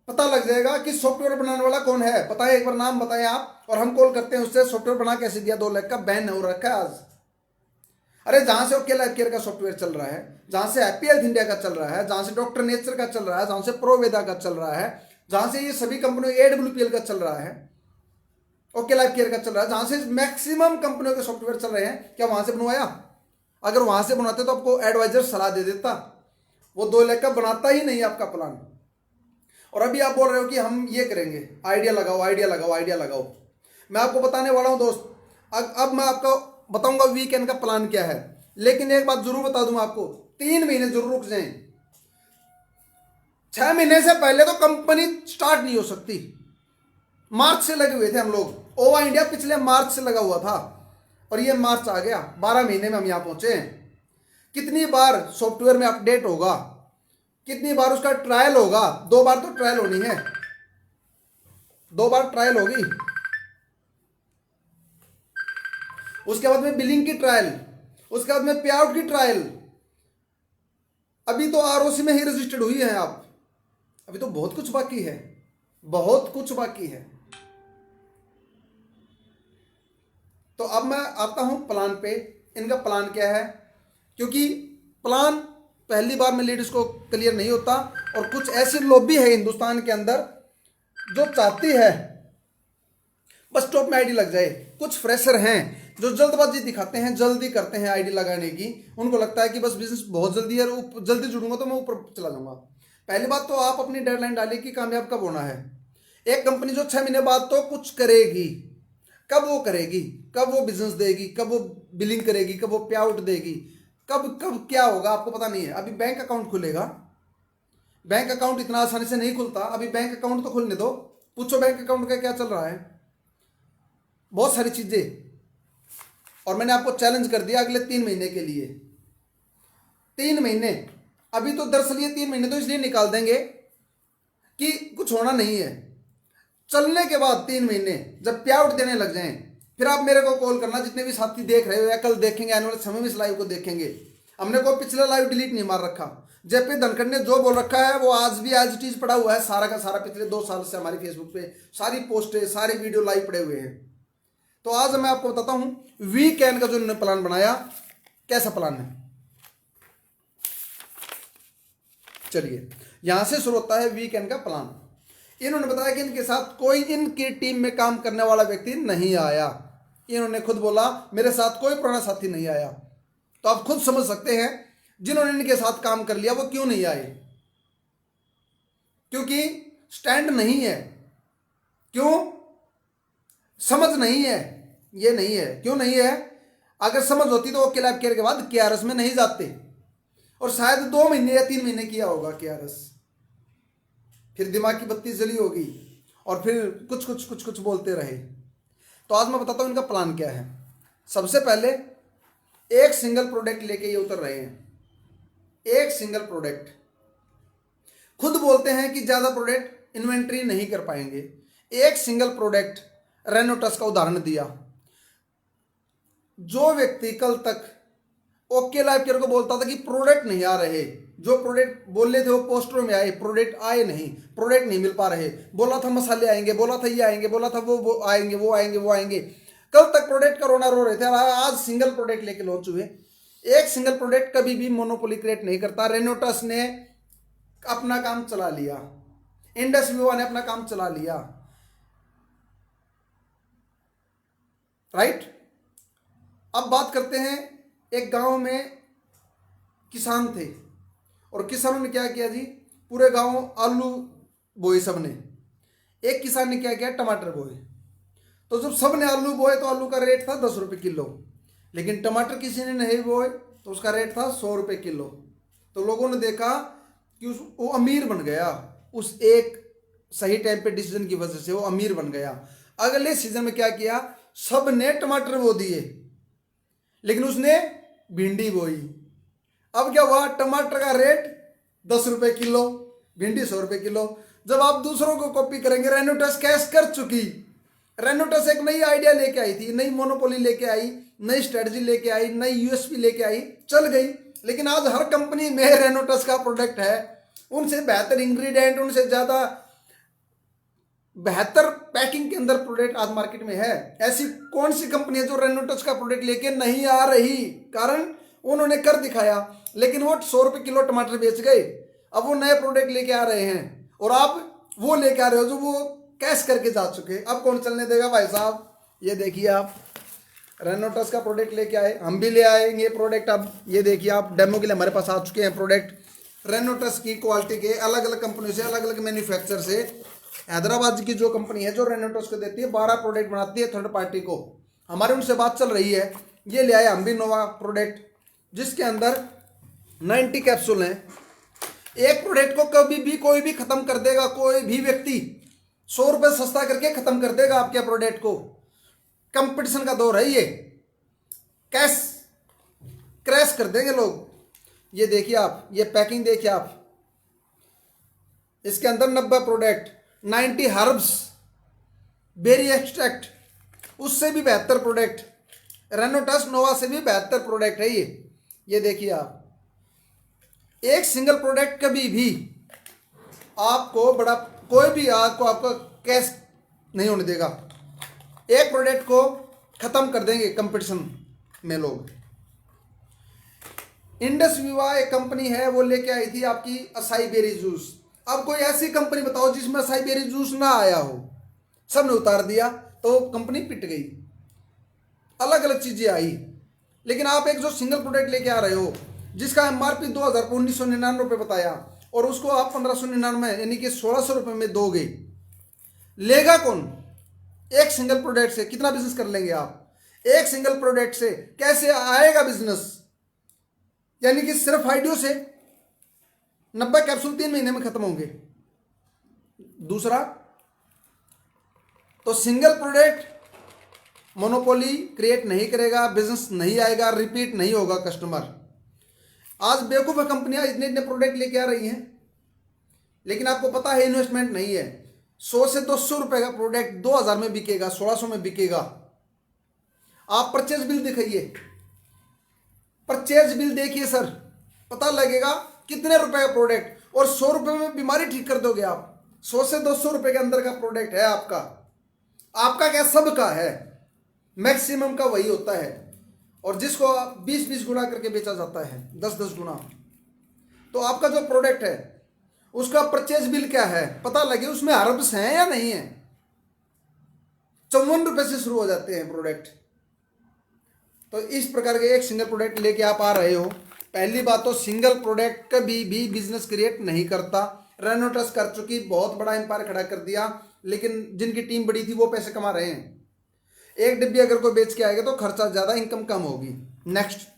पता लग जाएगा कि सॉफ्टवेयर बनाने वाला कौन है। पता है, एक बार नाम बताएं आप, और हम कॉल करते हैं उससे। सॉफ्टवेयर बना कैसे दिया? 2 लाख का बैन हो रखा है आज। अरे जहां से ओके लाइफ केयर का सॉफ्टवेयर चल रहा है, जहां से हैप्पी हेल्थ इंडिया का चल रहा है, जहां से डॉक्टर नेचर का चल रहा है, जहां से प्रोवेदा का चल रहा है, जहां से ये सभी कंपनियों AWPL का चल रहा है, ओके लाइफ केयर का चल रहा है, जहां से मैक्सिमम कंपनियों के सॉफ्टवेयर चल रहे हैं, क्या वहां से बनवाया? अगर वहां से बनवाते तो आपको एडवाइजर सलाह दे देता। वो 2 लाख का बनाता ही नहीं आपका प्लान। और अभी आप बोल रहे हो कि हम ये करेंगे, आइडिया लगाओ, आइडिया लगाओ, आइडिया लगाओ। मैं आपको बताने वाला हूं दोस्त। अब मैं आपको बताऊंगा वीकेंड का प्लान क्या है। लेकिन एक बात जरूर बता दूं आपको, 3 महीने जरूर रुक जाएं। 6 महीने से पहले तो कंपनी स्टार्ट नहीं हो सकती। मार्च से लगे हुए थे हम लोग। ओवा इंडिया पिछले मार्च से लगा हुआ था, और ये मार्च आ गया, 12 महीने में हम यहां पहुंचे हैं। कितनी बार सॉफ्टवेयर में अपडेट होगा, कितनी बार उसका ट्रायल होगा? 2 बार तो ट्रायल होनी है, 2 बार ट्रायल होगी। उसके बाद में बिलिंग की ट्रायल, उसके बाद में पे आउट की ट्रायल। अभी तो आरओसी में ही रजिस्टर्ड हुई है आप। अभी तो बहुत कुछ बाकी है, बहुत कुछ बाकी है। तो अब मैं आता हूं प्लान पे। इनका प्लान क्या है? क्योंकि प्लान पहली बार में लीडर्स को क्लियर नहीं होता, और कुछ ऐसी लॉबी है हिंदुस्तान के अंदर जो चाहती है बस टॉप में आईडी लग जाए। कुछ फ्रेशर हैं जो जल्दबाजी दिखाते हैं, जल्दी करते हैं आईडी लगाने की। उनको लगता है कि बस बिजनेस बहुत जल्दी है, जल्दी जुड़ूंगा तो मैं ऊपर चला जाऊंगा। पहली बात तो आप अपनी डेडलाइन डालिए कि कामयाब कब होना है। एक कंपनी जो 6 महीने बाद तो कुछ करेगी, कब वो करेगी, कब वो बिजनेस देगी, कब वो बिलिंग करेगी, कब वो पे आउट देगी, कब कब क्या होगा आपको पता नहीं है। अभी बैंक अकाउंट खुलेगा, बैंक अकाउंट इतना आसानी से नहीं खुलता। अभी बैंक अकाउंट तो खुलने दो, पूछो बैंक अकाउंट का क्या चल रहा है, बहुत सारी चीजें। और मैंने आपको चैलेंज कर दिया अगले 3 महीने के लिए। 3 महीने, अभी तो दरअसल ये 3 महीने तो इसलिए निकाल देंगे कि कुछ होना नहीं है। चलने के बाद 3 महीने जब पे आउट देने लग जाएं, फिर आप मेरे को कॉल करना। जितने भी साथी देख रहे हो या कल देखेंगे, आने वाले समय में इस लाइव को देखेंगे, हमने कोई पिछला लाइव डिलीट नहीं मार रखा। जेपी धनखड़ ने जो बोल रखा है वो आज भी एज इट इज पड़ा हुआ है, सारा का सारा पिछले 2 साल से हमारी फेसबुक पे सारी पोस्टें सारे वीडियो लाइव पड़े हुए हैं। तो आज मैं आपको बताता हूं वीकेंड का जो उन्होंने प्लान बनाया, कैसा प्लान है। चलिए यहां से शुरू होता है वीकेंड का प्लान। इन्होंने बताया कि इनके साथ कोई इनकी टीम में काम करने वाला व्यक्ति नहीं आया। इन्होंने खुद बोला मेरे साथ कोई पुराना साथी नहीं आया। तो आप खुद समझ सकते हैं जिन्होंने इनके साथ काम कर लिया वो क्यों नहीं आए, क्योंकि स्टैंड नहीं है। क्यों? समझ नहीं है, ये नहीं है। क्यों नहीं है? अगर समझ होती तो वो क्लैप केयर के बाद केआरएस में नहीं जाते, और शायद 2 महीने या 3 महीने किया होगा केआरएस, फिर दिमाग की बत्ती जली होगी और फिर कुछ बोलते रहे। तो आज मैं बताता हूं इनका प्लान क्या है। सबसे पहले एक सिंगल प्रोडक्ट लेके ये उतर रहे हैं, एक सिंगल प्रोडक्ट। खुद बोलते हैं कि ज्यादा प्रोडक्ट इन्वेंट्री नहीं कर पाएंगे। एक सिंगल प्रोडक्ट रेनोटस का उदाहरण दिया। जो व्यक्ति कल तक ओके लाइफ केयर को बोलता था कि प्रोडक्ट नहीं आ रहे, जो प्रोडक्ट बोले थे वो पोस्टरों में आए, प्रोडक्ट आए नहीं, प्रोडक्ट नहीं मिल पा रहे, बोला था मसाले आएंगे, बोला था ये आएंगे, बोला था वो आएंगे, वो आएंगे, वो आएंगे, कल तक प्रोडक्ट का रोना रो रहे थे। आज सिंगल प्रोडक्ट लेके लॉन्च हुए। एक सिंगल प्रोडक्ट कभी भी मोनोपोली क्रिएट नहीं करता। रेनोटस ने अपना काम चला लिया, इंडस विवा ने अपना काम चला लिया, राइट। अब बात करते हैं, एक गांव में किसान थे और किसानों ने क्या किया जी, पूरे गांव आलू बोए सबने। एक किसान ने क्या किया, टमाटर बोए। तो जब सबने आलू बोए तो आलू का रेट था 10 रुपये किलो, लेकिन टमाटर किसी ने नहीं बोए तो उसका रेट था 100 रुपये किलो। तो लोगों ने देखा कि वो अमीर बन गया, उस एक सही टाइम पे डिसीजन की वजह से वो अमीर बन गया। अगले सीजन में क्या किया, सब ने टमाटर बो दिए, लेकिन उसने भिंडी बोई। अब क्या हुआ, टमाटर का रेट 10 रुपये किलो, भिंडी 100 रुपये किलो। जब आप दूसरों को कॉपी करेंगे, रेनोटस कैश कर चुकी। रेनोटस एक नई आइडिया लेके आई थी, नई मोनोपोली लेके आई, नई स्ट्रेटजी लेके आई, नई यूएसपी लेके आई, चल गई। लेकिन आज हर कंपनी में रेनोटस का प्रोडक्ट है, उनसे बेहतर इंग्रेडिएंट, उनसे ज्यादा बेहतर पैकिंग के अंदर प्रोडक्ट आज मार्केट में है। ऐसी कौन सी कंपनी है जो रेनोटस का प्रोडक्ट लेके नहीं आ रही? कारण उन्होंने कर दिखाया, लेकिन वो 100 रुपये किलो टमाटर बेच गए। अब वो नए प्रोडक्ट लेके आ रहे हैं और आप वो लेके आ रहे हो जो वो कैश करके जा चुके। अब कौन चलने देगा भाई साहब? ये देखिए आप रेनोटस का प्रोडक्ट लेके आए, हम भी ले आएंगे प्रोडक्ट। अब ये देखिए आप, डेमो के लिए हमारे पास आ चुके हैं प्रोडक्ट रेनोटस की क्वालिटी के, अलग अलग कंपनी से, अलग अलग मैन्युफैक्चर से। हैदराबाद की जो कंपनी है जो रेनोटस को देती है, 12 प्रोडक्ट बनाती है थर्ड पार्टी को। हमारे उनसे बात चल रही है, ये ले आए हम भी नोवा प्रोडक्ट, जिसके अंदर 90 कैप्सूल हैं। एक प्रोडक्ट को कभी भी कोई भी खत्म कर देगा, कोई भी व्यक्ति 100 रुपये सस्ता करके खत्म कर देगा आपके प्रोडक्ट को। कंपटीशन का दौर है ये, कैश क्रैश कर देंगे लोग। ये देखिए आप, ये पैकिंग देखिए आप, इसके अंदर 90 प्रोडक्ट, 90 हर्ब्स, बेरी एक्सट्रैक्ट, उससे भी बेहतर प्रोडक्ट, रेनोटस नोवा से भी बेहतर प्रोडक्ट है ये देखिए आप। एक सिंगल प्रोडक्ट कभी भी आपको बड़ा कोई भी आपको कैश नहीं होने देगा। एक प्रोडक्ट को खत्म कर देंगे कंपटीशन में लोग। इंडस विवा एक कंपनी है, वो लेके आई थी आपकी असाई बेरी जूस। अब कोई ऐसी कंपनी बताओ जिसमें असाई बेरी जूस ना आया हो, सबने उतार दिया तो कंपनी पिट गई। अलग अलग चीजें आई, लेकिन आप एक जो सिंगल प्रोडक्ट लेके आ रहे हो जिसका एमआरपी 1999 रुपये बताया, और उसको आप 1599 यानी कि 1600 रुपये में दोगे, लेगा कौन? एक सिंगल प्रोडक्ट से कितना बिजनेस कर लेंगे आप? एक सिंगल प्रोडक्ट से कैसे आएगा बिजनेस? यानी कि सिर्फ आइडियो से 90 कैप्सूल 3 महीने में खत्म होंगे। दूसरा तो सिंगल प्रोडक्ट मोनोपोली क्रिएट नहीं करेगा, बिजनेस नहीं आएगा, रिपीट नहीं होगा कस्टमर। आज बेवकूफ़ कंपनियां इतने इतने प्रोडक्ट लेके आ रही हैं, लेकिन आपको पता है इन्वेस्टमेंट नहीं है। 100 से 200 रुपए का प्रोडक्ट 2000 में बिकेगा, 1600 में बिकेगा। आप परचेज बिल दिखाइए, परचेज बिल देखिए सर, पता लगेगा कितने रुपए का प्रोडक्ट, और 100 रुपए में बीमारी ठीक कर दोगे आप। 100 से 200 रुपए के अंदर का प्रोडक्ट है आपका। आपका क्या, सबका है, मैक्सिमम का वही होता है। और जिसको 20-20 गुना करके बेचा जाता है, 10-10 गुना। तो आपका जो प्रोडक्ट है उसका परचेज बिल क्या है, पता लगे उसमें हर्ब्स हैं या नहीं है। 54 रुपए से शुरू हो जाते हैं प्रोडक्ट। तो इस प्रकार के एक सिंगल प्रोडक्ट लेके आप आ रहे हो। पहली बात तो सिंगल प्रोडक्ट कभी भी बिजनेस क्रिएट नहीं करता। रेनोटस कर चुकी, बहुत बड़ा एम्पायर खड़ा कर दिया, लेकिन जिनकी टीम बड़ी थी वो पैसे कमा रहे हैं। एक डिब्बी अगर कोई बेच के आएगा तो खर्चा ज़्यादा, इनकम कम होगी। नेक्स्ट,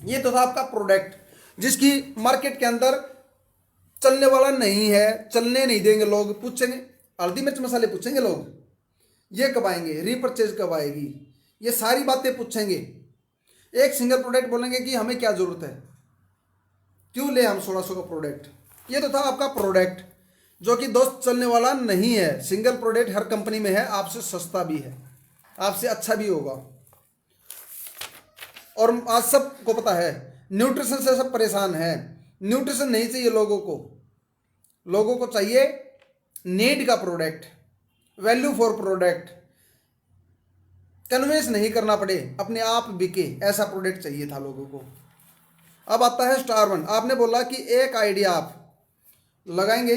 ये तो था आपका प्रोडक्ट जिसकी मार्केट के अंदर चलने वाला नहीं है, चलने नहीं देंगे लोग। पूछेंगे हल्दी मिर्च मसाले, पूछेंगे लोग ये कब आएंगे, रीपरचेज कब आएगी, ये सारी बातें पूछेंगे। एक सिंगल प्रोडक्ट बोलेंगे कि हमें क्या ज़रूरत है, क्यों ले हम 1600 का प्रोडक्ट। ये तो था आपका प्रोडक्ट जो कि दोस्त चलने वाला नहीं है। सिंगल प्रोडक्ट हर कंपनी में है, आपसे सस्ता भी है, आपसे अच्छा भी होगा। और आज सबको पता है न्यूट्रिशन से सब परेशान है। न्यूट्रिशन नहीं चाहिए लोगों को, लोगों को चाहिए नीड का product, value for product, convince नहीं करना पड़े, अपने आप बिके, ऐसा प्रोडक्ट चाहिए था लोगों को। अब आता है स्टार वन। आपने बोला कि एक आईडी आप लगाएंगे,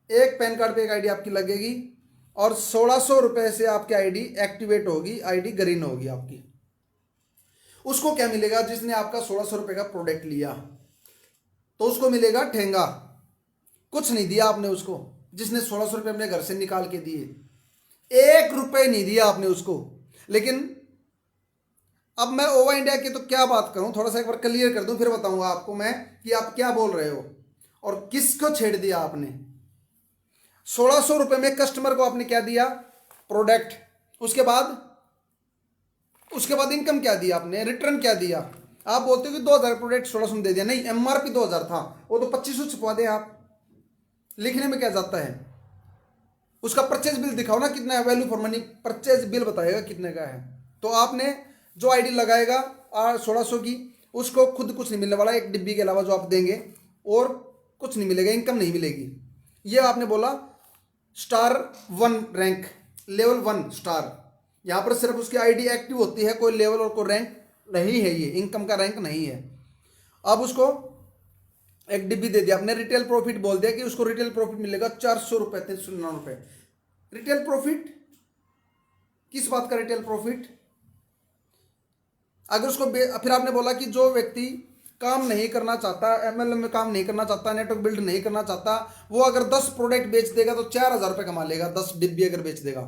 एक पैन कार्ड पे एक आईडी आपकी लगेगी और 1600 रुपए से आपकी आईडी एक्टिवेट होगी, आईडी ग्रीन होगी आपकी। उसको क्या मिलेगा, जिसने आपका 1600 रुपए का प्रोडक्ट लिया तो उसको मिलेगा ठेंगा। कुछ नहीं दिया आपने उसको, जिसने 1600 रुपये अपने घर से निकाल के दिए, 1 रुपये नहीं दिया आपने उसको। लेकिन अब मैं ओवा इंडिया की तो क्या बात करूं, थोड़ा सा एक बार क्लियर कर दूं, फिर बताऊंगा आपको मैं कि आप क्या बोल रहे हो और किसको छेड़ दिया आपने। 1600 रुपये में कस्टमर को आपने क्या दिया, प्रोडक्ट। उसके बाद इनकम क्या दिया आपने, रिटर्न क्या दिया। आप बोलते हो कि 2000 प्रोडक्ट 1600 में दे दिया, नहीं, एमआरपी 2000 था, वो तो 2500 छुपवा दे आप। लिखने में क्या जाता है, उसका परचेज बिल दिखाओ ना, कितना है, value for money purchase bill बताएगा कितने का है। तो आपने जो आईडी लगाएगा 1600 की, उसको खुद कुछ नहीं मिलने वाला, एक डिब्बी के अलावा जो आप देंगे और कुछ नहीं मिलेगा, इनकम नहीं मिलेगी। ये आपने बोला स्टार 1 रैंक, लेवल 1 स्टार। यहाँ पर सिर्फ उसकी आईडी एक्टिव होती है, कोई लेवल और कोई रैंक नहीं है, ये इनकम का रैंक नहीं है। अब उसको एक डिब्बी दे दिया आपने, रिटेल प्रॉफिट बोल दिया कि उसको रिटेल प्रॉफिट मिलेगा 400 रुपये, 399 रुपये। रिटेल प्रॉफिट किस बात का रिटेल प्रॉफिट, अगर उसको फिर आपने बोला कि जो व्यक्ति काम नहीं करना चाहता, एमएलएम में काम नहीं करना चाहता, नेटवर्क बिल्ड नहीं करना चाहता, वो अगर 10 प्रोडक्ट बेच देगा तो 4000 रुपये कमा लेगा, 10 डिब्बी अगर बेच देगा।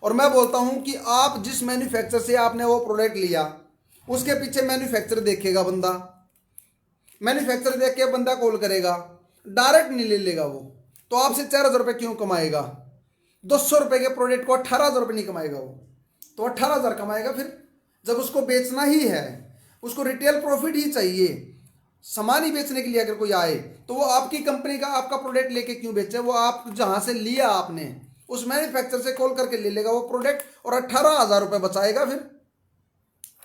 और मैं बोलता हूं कि आप जिस मैन्युफैक्चर से आपने वो प्रोडक्ट लिया, उसके पीछे मैन्युफैक्चर देखेगा बंदा, मैन्युफैक्चर देख के बंदा कॉल करेगा, डायरेक्ट नहीं ले लेगा वो। तो आपसे 4000 रुपये क्यों कमाएगा, 200 रुपये के प्रोडक्ट को 18000 रुपये नहीं कमाएगा वो, तो 18000 कमाएगा। फिर जब उसको बेचना ही है, उसको रिटेल प्रॉफिट ही चाहिए, सामान ही बेचने के लिए अगर कोई आए तो वो आपकी कंपनी का आपका प्रोडक्ट लेके क्यों बेचे, वो आप जहां से लिया आपने उस मैन्युफैक्चर से कॉल करके ले लेगा वो प्रोडक्ट और 18000 रुपये बचाएगा।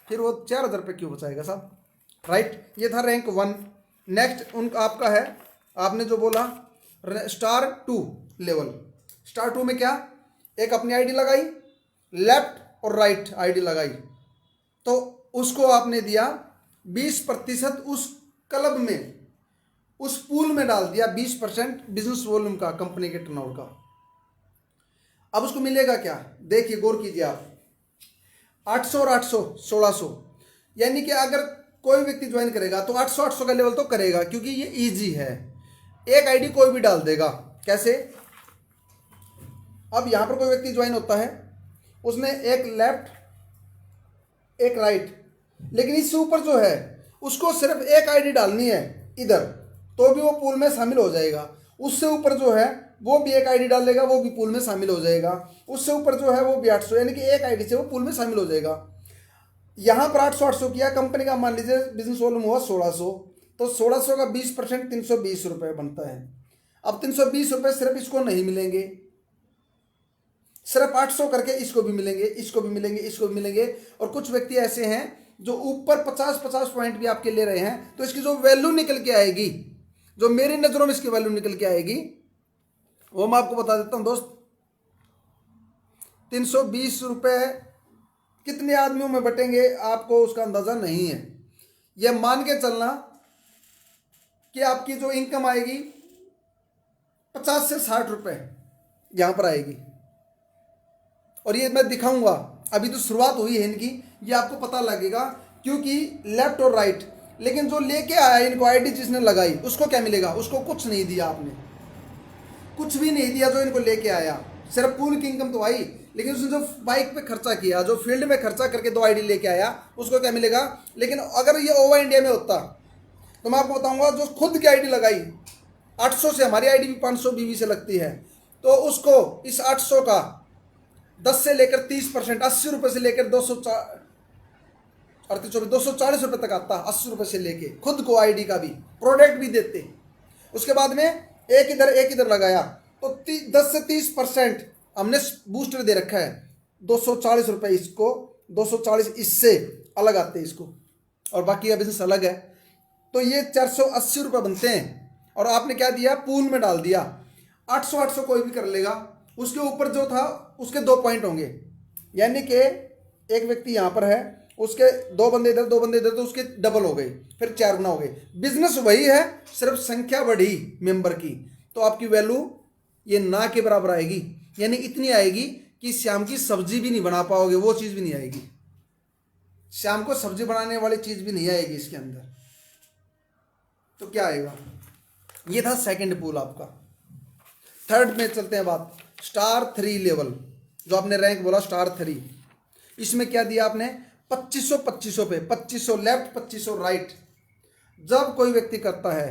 फिर वो 4000 रुपये क्यों बचाएगा साहब, राइट। ये था रैंक 1। नेक्स्ट उनका आपका है, आपने जो बोला स्टार 2 लेवल। स्टार 2 में क्या, एक अपनी आईडी लगाई, लेफ्ट और राइट आईडी लगाई, तो उसको आपने दिया 20% उस क्लब में, उस पूल में डाल दिया 20% बिजनेस वॉल्यूम का, कंपनी के टर्नओवर का। अब उसको मिलेगा क्या, देखिए गौर कीजिए आप, 800 और 800 1600, यानी कि अगर कोई व्यक्ति ज्वाइन करेगा तो 800 का लेवल तो करेगा, क्योंकि ये इजी है, एक आईडी कोई भी डाल देगा। कैसे, अब यहां पर कोई व्यक्ति ज्वाइन होता है, उसने एक लेफ्ट एक राइट, लेकिन इससे ऊपर जो है उसको सिर्फ एक आईडी डालनी है इधर, तो भी वो पूल में शामिल हो जाएगा। उससे ऊपर जो है वो भी एक आईडी डाल देगा, वो भी पूल में शामिल हो जाएगा। उससे ऊपर जो है वो भी 800, यानी कि एक आईडी से वो पूल में शामिल हो जाएगा। यहाँ पर 800 किया, कंपनी का मान लीजिए बिजनेस वॉल्यूम हुआ 1600, तो 1600 का 20% 320 रुपये बनता है। अब 320 रुपये सिर्फ इसको नहीं मिलेंगे, सिर्फ 800 करके इसको भी मिलेंगे, इसको भी मिलेंगे, इसको भी मिलेंगे। और कुछ व्यक्ति ऐसे हैं जो ऊपर 50-50 पॉइंट भी आपके ले रहे हैं, तो इसकी जो वैल्यू निकल के आएगी, जो मेरी नज़रों में इसकी वैल्यू निकल के आएगी, वो मैं आपको बता देता हूं दोस्त। 320 रुपये कितने आदमियों में बटेंगे आपको उसका अंदाज़ा नहीं है। यह मान के चलना कि आपकी जो इनकम आएगी 50 से 60 रुपये यहाँ पर आएगी। और ये मैं दिखाऊंगा, अभी तो शुरुआत हुई है इनकी, ये आपको पता लगेगा क्योंकि लेफ्ट और राइट। लेकिन जो लेके आया इनको आईडी जिसने लगाई, उसको क्या मिलेगा? उसको कुछ नहीं दिया, आपने कुछ भी नहीं दिया। जो इनको लेके आया सिर्फ पूल की इनकम तो आई, लेकिन उसने जो बाइक पे खर्चा किया, जो फील्ड में खर्चा करके 2 आईडी लेके आया, उसको क्या मिलेगा? लेकिन अगर ये ओवर इंडिया में होता तो मैं आपको बताऊंगा, जो खुद की आईडी लगाई 800 से, हमारी आईडी भी 500 बीवी से लगती है, तो उसको इस 800 का 10 से लेकर 30%, 80 रुपये से लेकर 240 रुपये तक आता। 80 रुपये से लेके खुद को आईडी का भी प्रोडक्ट भी देते। उसके बाद में एक इधर लगाया तो 10 से 30% हमने बूस्टर दे रखा है। 240 रुपये इसको, 240 इससे अलग आते हैं इसको, और बाकी का बिजनेस अलग है। तो ये 480 रुपये बनते हैं। और आपने क्या दिया? पूल में डाल दिया। 800 कोई भी कर लेगा। उसके ऊपर जो था उसके 2 पॉइंट होंगे, यानी कि एक व्यक्ति यहाँ पर है, उसके 2 बंदे इधर 2 बंदे इधर, तो उसके डबल हो गए, फिर 4 गुना हो गए। बिजनेस वही है, सिर्फ संख्या बढ़ी मेंबर की, तो आपकी वैल्यू ये ना के बराबर आएगी। यानी इतनी आएगी कि शाम की सब्जी भी नहीं बना पाओगे, वो चीज़ भी नहीं आएगी। शाम को सब्जी बनाने वाली चीज़ भी नहीं आएगी इसके अंदर। तो क्या आएगा? ये था सेकंड पूल आपका। थर्ड में चलते हैं बात, स्टार 3 लेवल, जो आपने रैंक बोला स्टार 3। इसमें क्या दिया आपने? 2500 पे, 2500 लेफ्ट 2500 राइट। जब कोई व्यक्ति करता है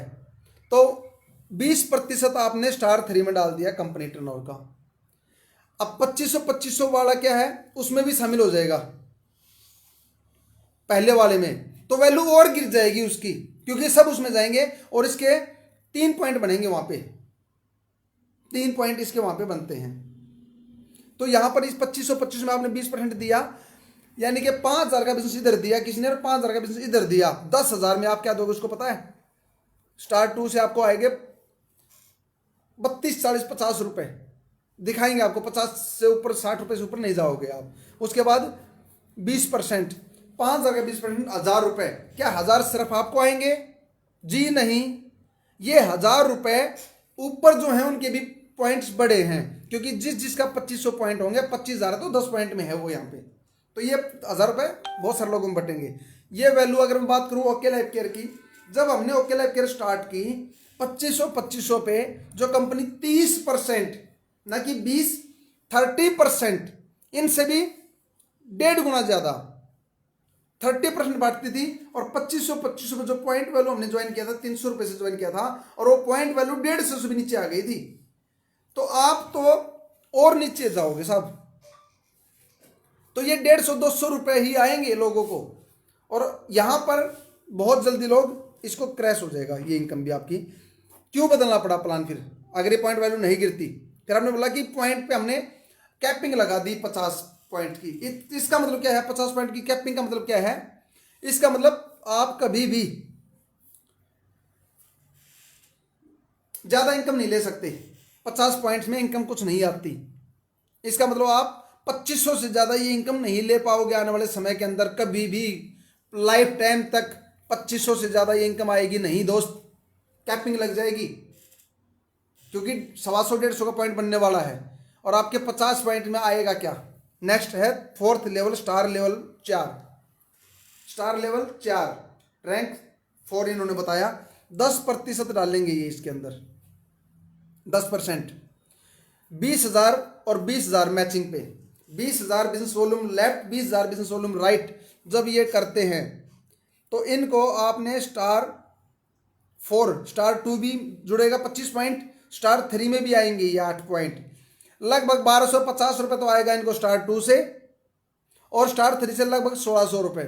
तो 20% आपने स्टार 3 में डाल दिया कंपनी टर्नओवर का। अब 2500 वाला क्या है, उसमें भी शामिल हो जाएगा पहले वाले में, तो वैल्यू और गिर जाएगी उसकी, क्योंकि सब उसमें जाएंगे और इसके 3 पॉइंट बनेंगे वहां पे, 3 पॉइंट इसके वहां पे बनते हैं। तो यहां पर इस 2500 में आपने 20% दिया, यानी कि 5000 का बिजनेस इधर दिया किसी ने और 5000 का बिजनेस इधर दिया। 10,000 में आप क्या दोगे उसको पता है? स्टार 2 से आपको आएंगे 32, 40, 50 रुपए दिखाएंगे आपको। 50 से ऊपर, 60 रुपए से ऊपर नहीं जाओगे आप। उसके बाद 20%, 5000 का 20%, 1000 रुपए। क्या 1000 सिर्फ आपको आएंगे? जी नहीं, ये 1000 रुपए ऊपर जो है उनके भी पॉइंट्स बड़े हैं, क्योंकि जिसका 2500 पॉइंट होंगे, 25,000 तो 10 पॉइंट में है वो यहाँ पे, तो ये 1000 रुपए बहुत सारे लोगों में बटेंगे। ये वैल्यू अगर मैं बात करूँ ओके लाइफ केयर की, जब हमने ओके लाइफ केयर स्टार्ट की 2500 पे, जो कंपनी 30% ना कि 20, 30%, इनसे भी 1.5 गुना ज्यादा 30% बांटती थी। और 2500 पे जो पॉइंट वैल्यू हमने ज्वाइन किया था, 300 रुपये से ज्वाइन किया था, और वो पॉइंट वैल्यू 150 से भी नीचे आ गई थी। तो आप तो और नीचे जाओगे साहब, तो ये 150-200 रुपये ही आएंगे लोगों को। और यहाँ पर बहुत जल्दी लोग इसको क्रैश हो जाएगा ये इनकम भी आपकी। क्यों बदलना पड़ा प्लान फिर, अगर ये पॉइंट वैल्यू नहीं गिरती? फिर आपने बोला कि पॉइंट पे हमने कैपिंग लगा दी 50 पॉइंट की। इसका मतलब क्या है? 50 पॉइंट की कैपिंग का मतलब क्या है? इसका मतलब आप कभी भी ज्यादा इनकम नहीं ले सकते। 50 पॉइंट्स में इनकम कुछ नहीं आती। इसका मतलब आप 2500 से ज्यादा ये इनकम नहीं ले पाओगे आने वाले समय के अंदर, कभी भी लाइफ टाइम तक 2500 से ज्यादा ये इनकम आएगी नहीं दोस्त। कैपिंग लग जाएगी, क्योंकि 125-150 का पॉइंट बनने वाला है, और आपके 50 पॉइंट में आएगा क्या? नेक्स्ट है 4th level, star level 4। Star level 4 rank 4 इन्होंने बताया। 10% डालेंगे ये इसके अंदर, 10%, 20,000 और 20,000 मैचिंग पे। 20,000 business volume left, 20,000 business volume right. जब ये करते हैं तो इनको आपने स्टार 4, स्टार 2 भी जुड़ेगा 25 पॉइंट, स्टार 3 में भी आएंगे ये 8 पॉइंट। लगभग 1250 रुपये तो आएगा इनको स्टार 2 से, और स्टार 3 से लगभग 1600 रुपये।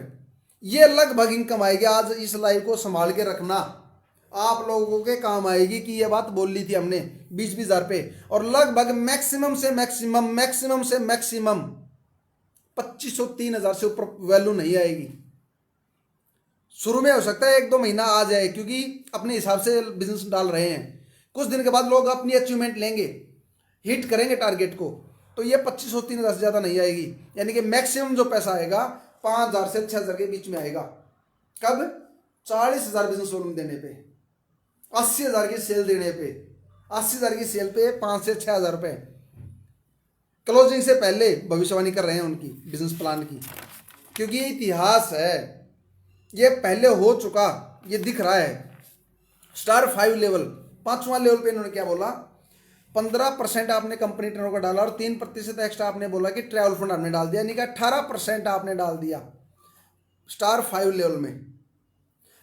ये लगभग इनकम आएगी। आज इस लाइव को संभाल के रखना, आप लोगों के काम आएगी कि ये बात बोल ली थी हमने 20-20 हज़ार पे। और लगभग मैक्सिमम से मैक्सिमम 2500-3000 से ऊपर वैल्यू नहीं आएगी। शुरू में हो सकता है 1-2 महीना आ जाए, क्योंकि अपने हिसाब से बिजनेस डाल रहे हैं। कुछ दिन के बाद लोग अपनी अचीवमेंट लेंगे, हिट करेंगे टारगेट को, तो ये 25 होती है, 10 ज़्यादा नहीं आएगी। यानी कि मैक्सिमम जो पैसा आएगा 5,000 से 6,000 के बीच में आएगा। कब? 40,000 बिजनेस वॉल्यूम देने पे, 80,000 की सेल देने पे, 80,000 की सेल पे 5 से 6,000 रुपये क्लोजिंग से पहले भविष्यवाणी कर रहे हैं उनकी बिजनेस प्लान की, क्योंकि ये इतिहास है, ये पहले हो चुका, ये दिख रहा है। स्टार 5 लेवल, 5वां लेवल पे इन्होंने क्या बोला, 15% आपने कंपनी टर्नओवर का डाला और 3% एक्स्ट्रा आपने बोला कि ट्रैवल फंड आपने डाल दिया, यानी कि 18% आपने डाल दिया स्टार 5 लेवल में।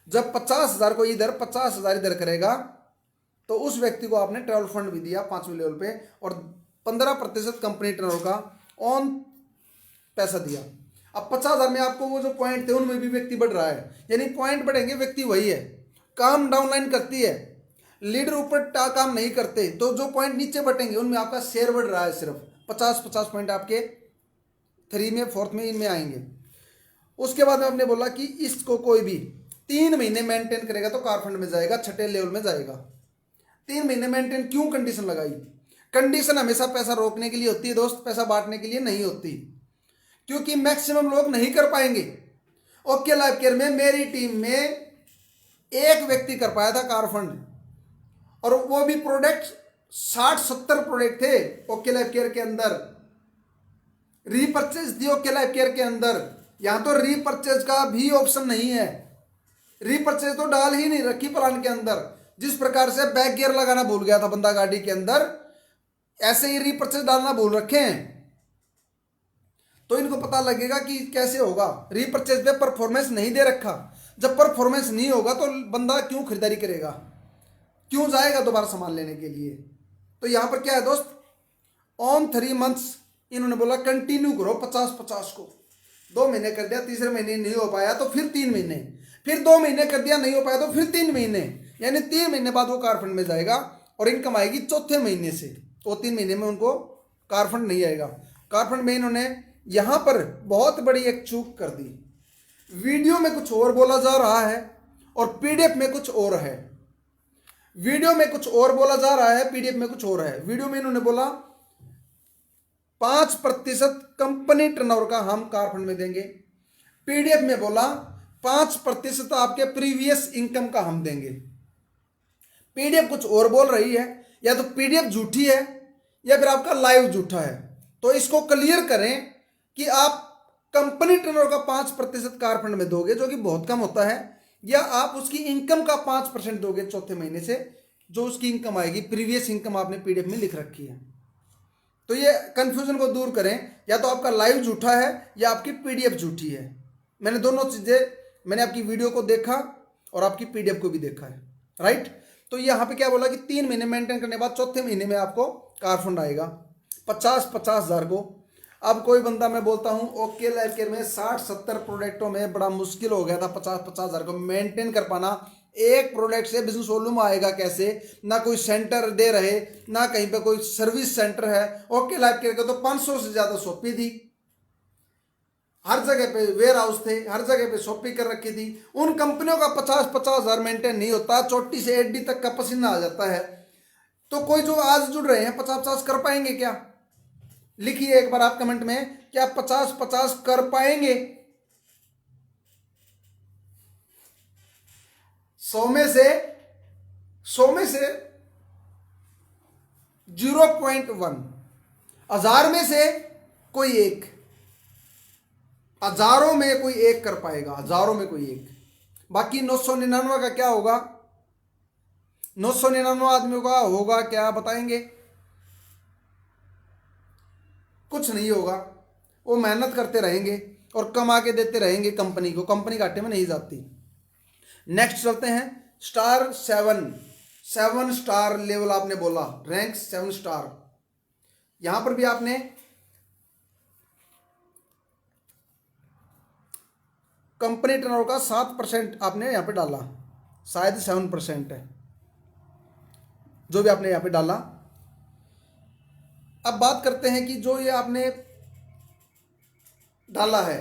जब 50,000 को इधर 50,000 इधर करेगा तो उस व्यक्ति को आपने ट्रैवल फंड भी दिया 5वें लेवल पे, और 15% कंपनी टर्नओवर का ऑन पैसा दिया। अब 50,000 में आपको वो जो पॉइंट थे उनमें भी व्यक्ति बढ़ रहा है, यानी पॉइंट बढ़ेंगे, व्यक्ति वही है। काम डाउनलाइन करती है, लीडर ऊपर काम नहीं करते, तो जो पॉइंट नीचे बटेंगे उनमें आपका शेयर बढ़ रहा है। सिर्फ 50-50 पॉइंट आपके 3 में 4th में इनमें आएंगे। उसके बाद में आपने बोला कि इसको कोई भी 3 महीने मेंटेन करेगा तो कार फंड में जाएगा, 6ठे लेवल में जाएगा। 3 महीने मेंटेन क्यों कंडीशन लगाई? कंडीशन हमेशा पैसा रोकने के लिए होती है दोस्त, पैसा बांटने के लिए नहीं होती, क्योंकि मैक्सिमम लोग नहीं कर पाएंगे। ओके लाइफ केयर में मेरी टीम में एक व्यक्ति कर पाया था कार फंड, और वो भी प्रोडक्ट 60-70 प्रोडक्ट थे ओके लाइफ केयर के अंदर, रीपर्चेज थी ओके लाइफ केयर के अंदर। यहां तो रीपर्चेज का भी ऑप्शन नहीं है, रीपर्चेज तो डाल ही नहीं रखी प्लान के अंदर। जिस प्रकार से बैक गियर लगाना भूल गया था बंदा गाड़ी के अंदर, ऐसे ही रीपर्चेज डालना भूल रखे हैं। तो इनको पता लगेगा कि कैसे होगा। रीपर्चेज पे परफॉर्मेंस नहीं दे रखा, जब परफॉर्मेंस नहीं होगा तो बंदा क्यों खरीदारी करेगा, क्यों जाएगा दोबारा सामान लेने के लिए। तो यहां पर क्या है दोस्त, ऑन 3 मंथ्स इन्होंने बोला कंटिन्यू करो 50-50 को। 2 महीने कर दिया, तीसरे महीने नहीं हो पाया तो फिर 3 महीने, फिर 2 महीने कर दिया नहीं हो पाया तो फिर 3 महीने, यानी 3 महीने बाद वो कार फंड में जाएगा और इनकम आएगी 4थे महीने से। तो 3 महीने में उनको कार फंड नहीं आएगा। कार फंड में इन्होंने यहां पर बहुत बड़ी एक चूक कर दी, वीडियो में कुछ और बोला जा रहा है और पीडीएफ में कुछ और है। वीडियो में कुछ और बोला जा रहा है, पीडीएफ में कुछ और है। वीडियो में इन्होंने बोला 5% कंपनी टर्नओवर का हम कार फंड में देंगे, पीडीएफ में बोला 5% आपके प्रीवियस इनकम का हम देंगे। पीडीएफ कुछ और बोल रही है, या तो पीडीएफ झूठी है या फिर आपका लाइव झूठा है। तो इसको क्लियर करें कि आप कंपनी टर्नओवर का 5% कार फंड में दोगे, जो कि बहुत कम होता है, या आप उसकी इनकम का 5% दोगे 4थे महीने से, जो उसकी इनकम आएगी, प्रीवियस इनकम आपने पीडीएफ में लिख रखी है। तो ये कंफ्यूजन को दूर करें, या तो आपका लाइव झूठा है या आपकी पीडीएफ झूठी है। मैंने दोनों चीजें, मैंने आपकी वीडियो को देखा और आपकी पीडीएफ को भी देखा है, राइट। तो यहाँ पे क्या बोला कि 3 महीने मेंटेन करने के बाद 4थे महीने में आपको कार फंड आएगा 50-50,000 को। अब कोई बंदा, मैं बोलता हूँ ओके लाइफ केयर में 60-70 प्रोडक्टों में बड़ा मुश्किल हो गया था 50-50,000 को मेंटेन कर पाना। एक प्रोडक्ट से बिजनेस वॉल्यूम आएगा कैसे, ना कोई सेंटर दे रहे, ना कहीं पे कोई सर्विस सेंटर है। ओके लाइफ केयर को तो 500 से ज्यादा शॉपी थी, हर जगह पे वेयर हाउस थे, हर जगह पे शॉपिंग कर रखी थी। उन कंपनियों का 50-50,000 मेंटेन नहीं होता, चोटी से एडी तक का पसीना आ जाता है। तो कोई जो आज जुड़ रहे हैं 50-50 कर पाएंगे क्या? लिखिए एक बार आप कमेंट में, क्या 50-50 कर पाएंगे? 100 में से 0.1, 1000 में से कोई एक, हजारों में कोई एक कर पाएगा, हजारों में कोई एक। बाकी 999 का क्या होगा? 999 आदमियों का होगा क्या बताएंगे? कुछ नहीं होगा। वो मेहनत करते रहेंगे और कमा के देते रहेंगे कंपनी को, कंपनी घाटे में नहीं जाती। नेक्स्ट चलते हैं स्टार 7 स्टार लेवल आपने बोला, रैंक 7 स्टार। यहां पर भी आपने कंपनी टर्नओवर का 7% आपने यहां पे डाला, शायद 7% है जो भी आपने यहां पे डाला। अब बात करते हैं कि जो ये आपने डाला है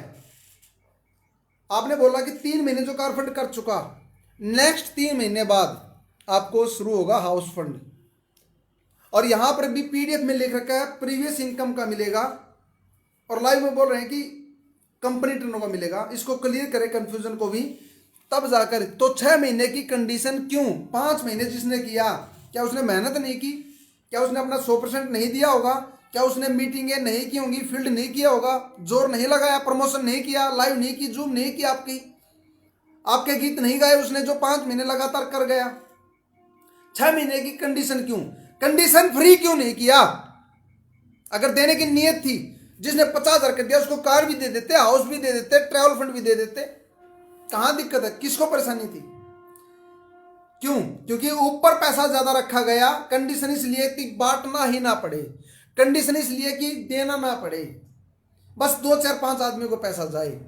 आपने बोला कि 3 महीने जो कार फंड कर चुका, नेक्स्ट 3 महीने बाद आपको शुरू होगा हाउस फंड। और यहां पर भी पीडीएफ में लिख रखा है प्रीवियस इनकम का मिलेगा, और लाइव में बोल रहे हैं कि कंपनी टर्नओवर का मिलेगा। इसको क्लियर करें कंफ्यूजन को भी, तब जाकर। तो 6 महीने की कंडीशन क्यों? 5 महीने जिसने किया, क्या उसने मेहनत नहीं की? क्या उसने अपना 100% नहीं दिया होगा? क्या उसने मीटिंगें नहीं की होंगी, फील्ड नहीं किया होगा, जोर नहीं लगाया, प्रमोशन नहीं किया, लाइव नहीं की, जूम नहीं किया, आपके गीत नहीं गाए उसने, जो 5 महीने लगातार कर गया? 6 महीने की कंडीशन क्यों? कंडीशन फ्री क्यों नहीं किया? अगर देने की नीयत थी, जिसने 50,000 कर दिया उसको कार भी दे देते, हाउस भी दे देते, ट्रैवल फंड भी दे देते। कहां दिक्कत है? किसको परेशानी थी? क्यों? क्योंकि ऊपर पैसा ज्यादा रखा गया। कंडीशन इसलिए कि बांटना ही ना पड़े, कंडीशन इसलिए कि देना ना पड़े, बस 2 4 5 आदमी को पैसा जाए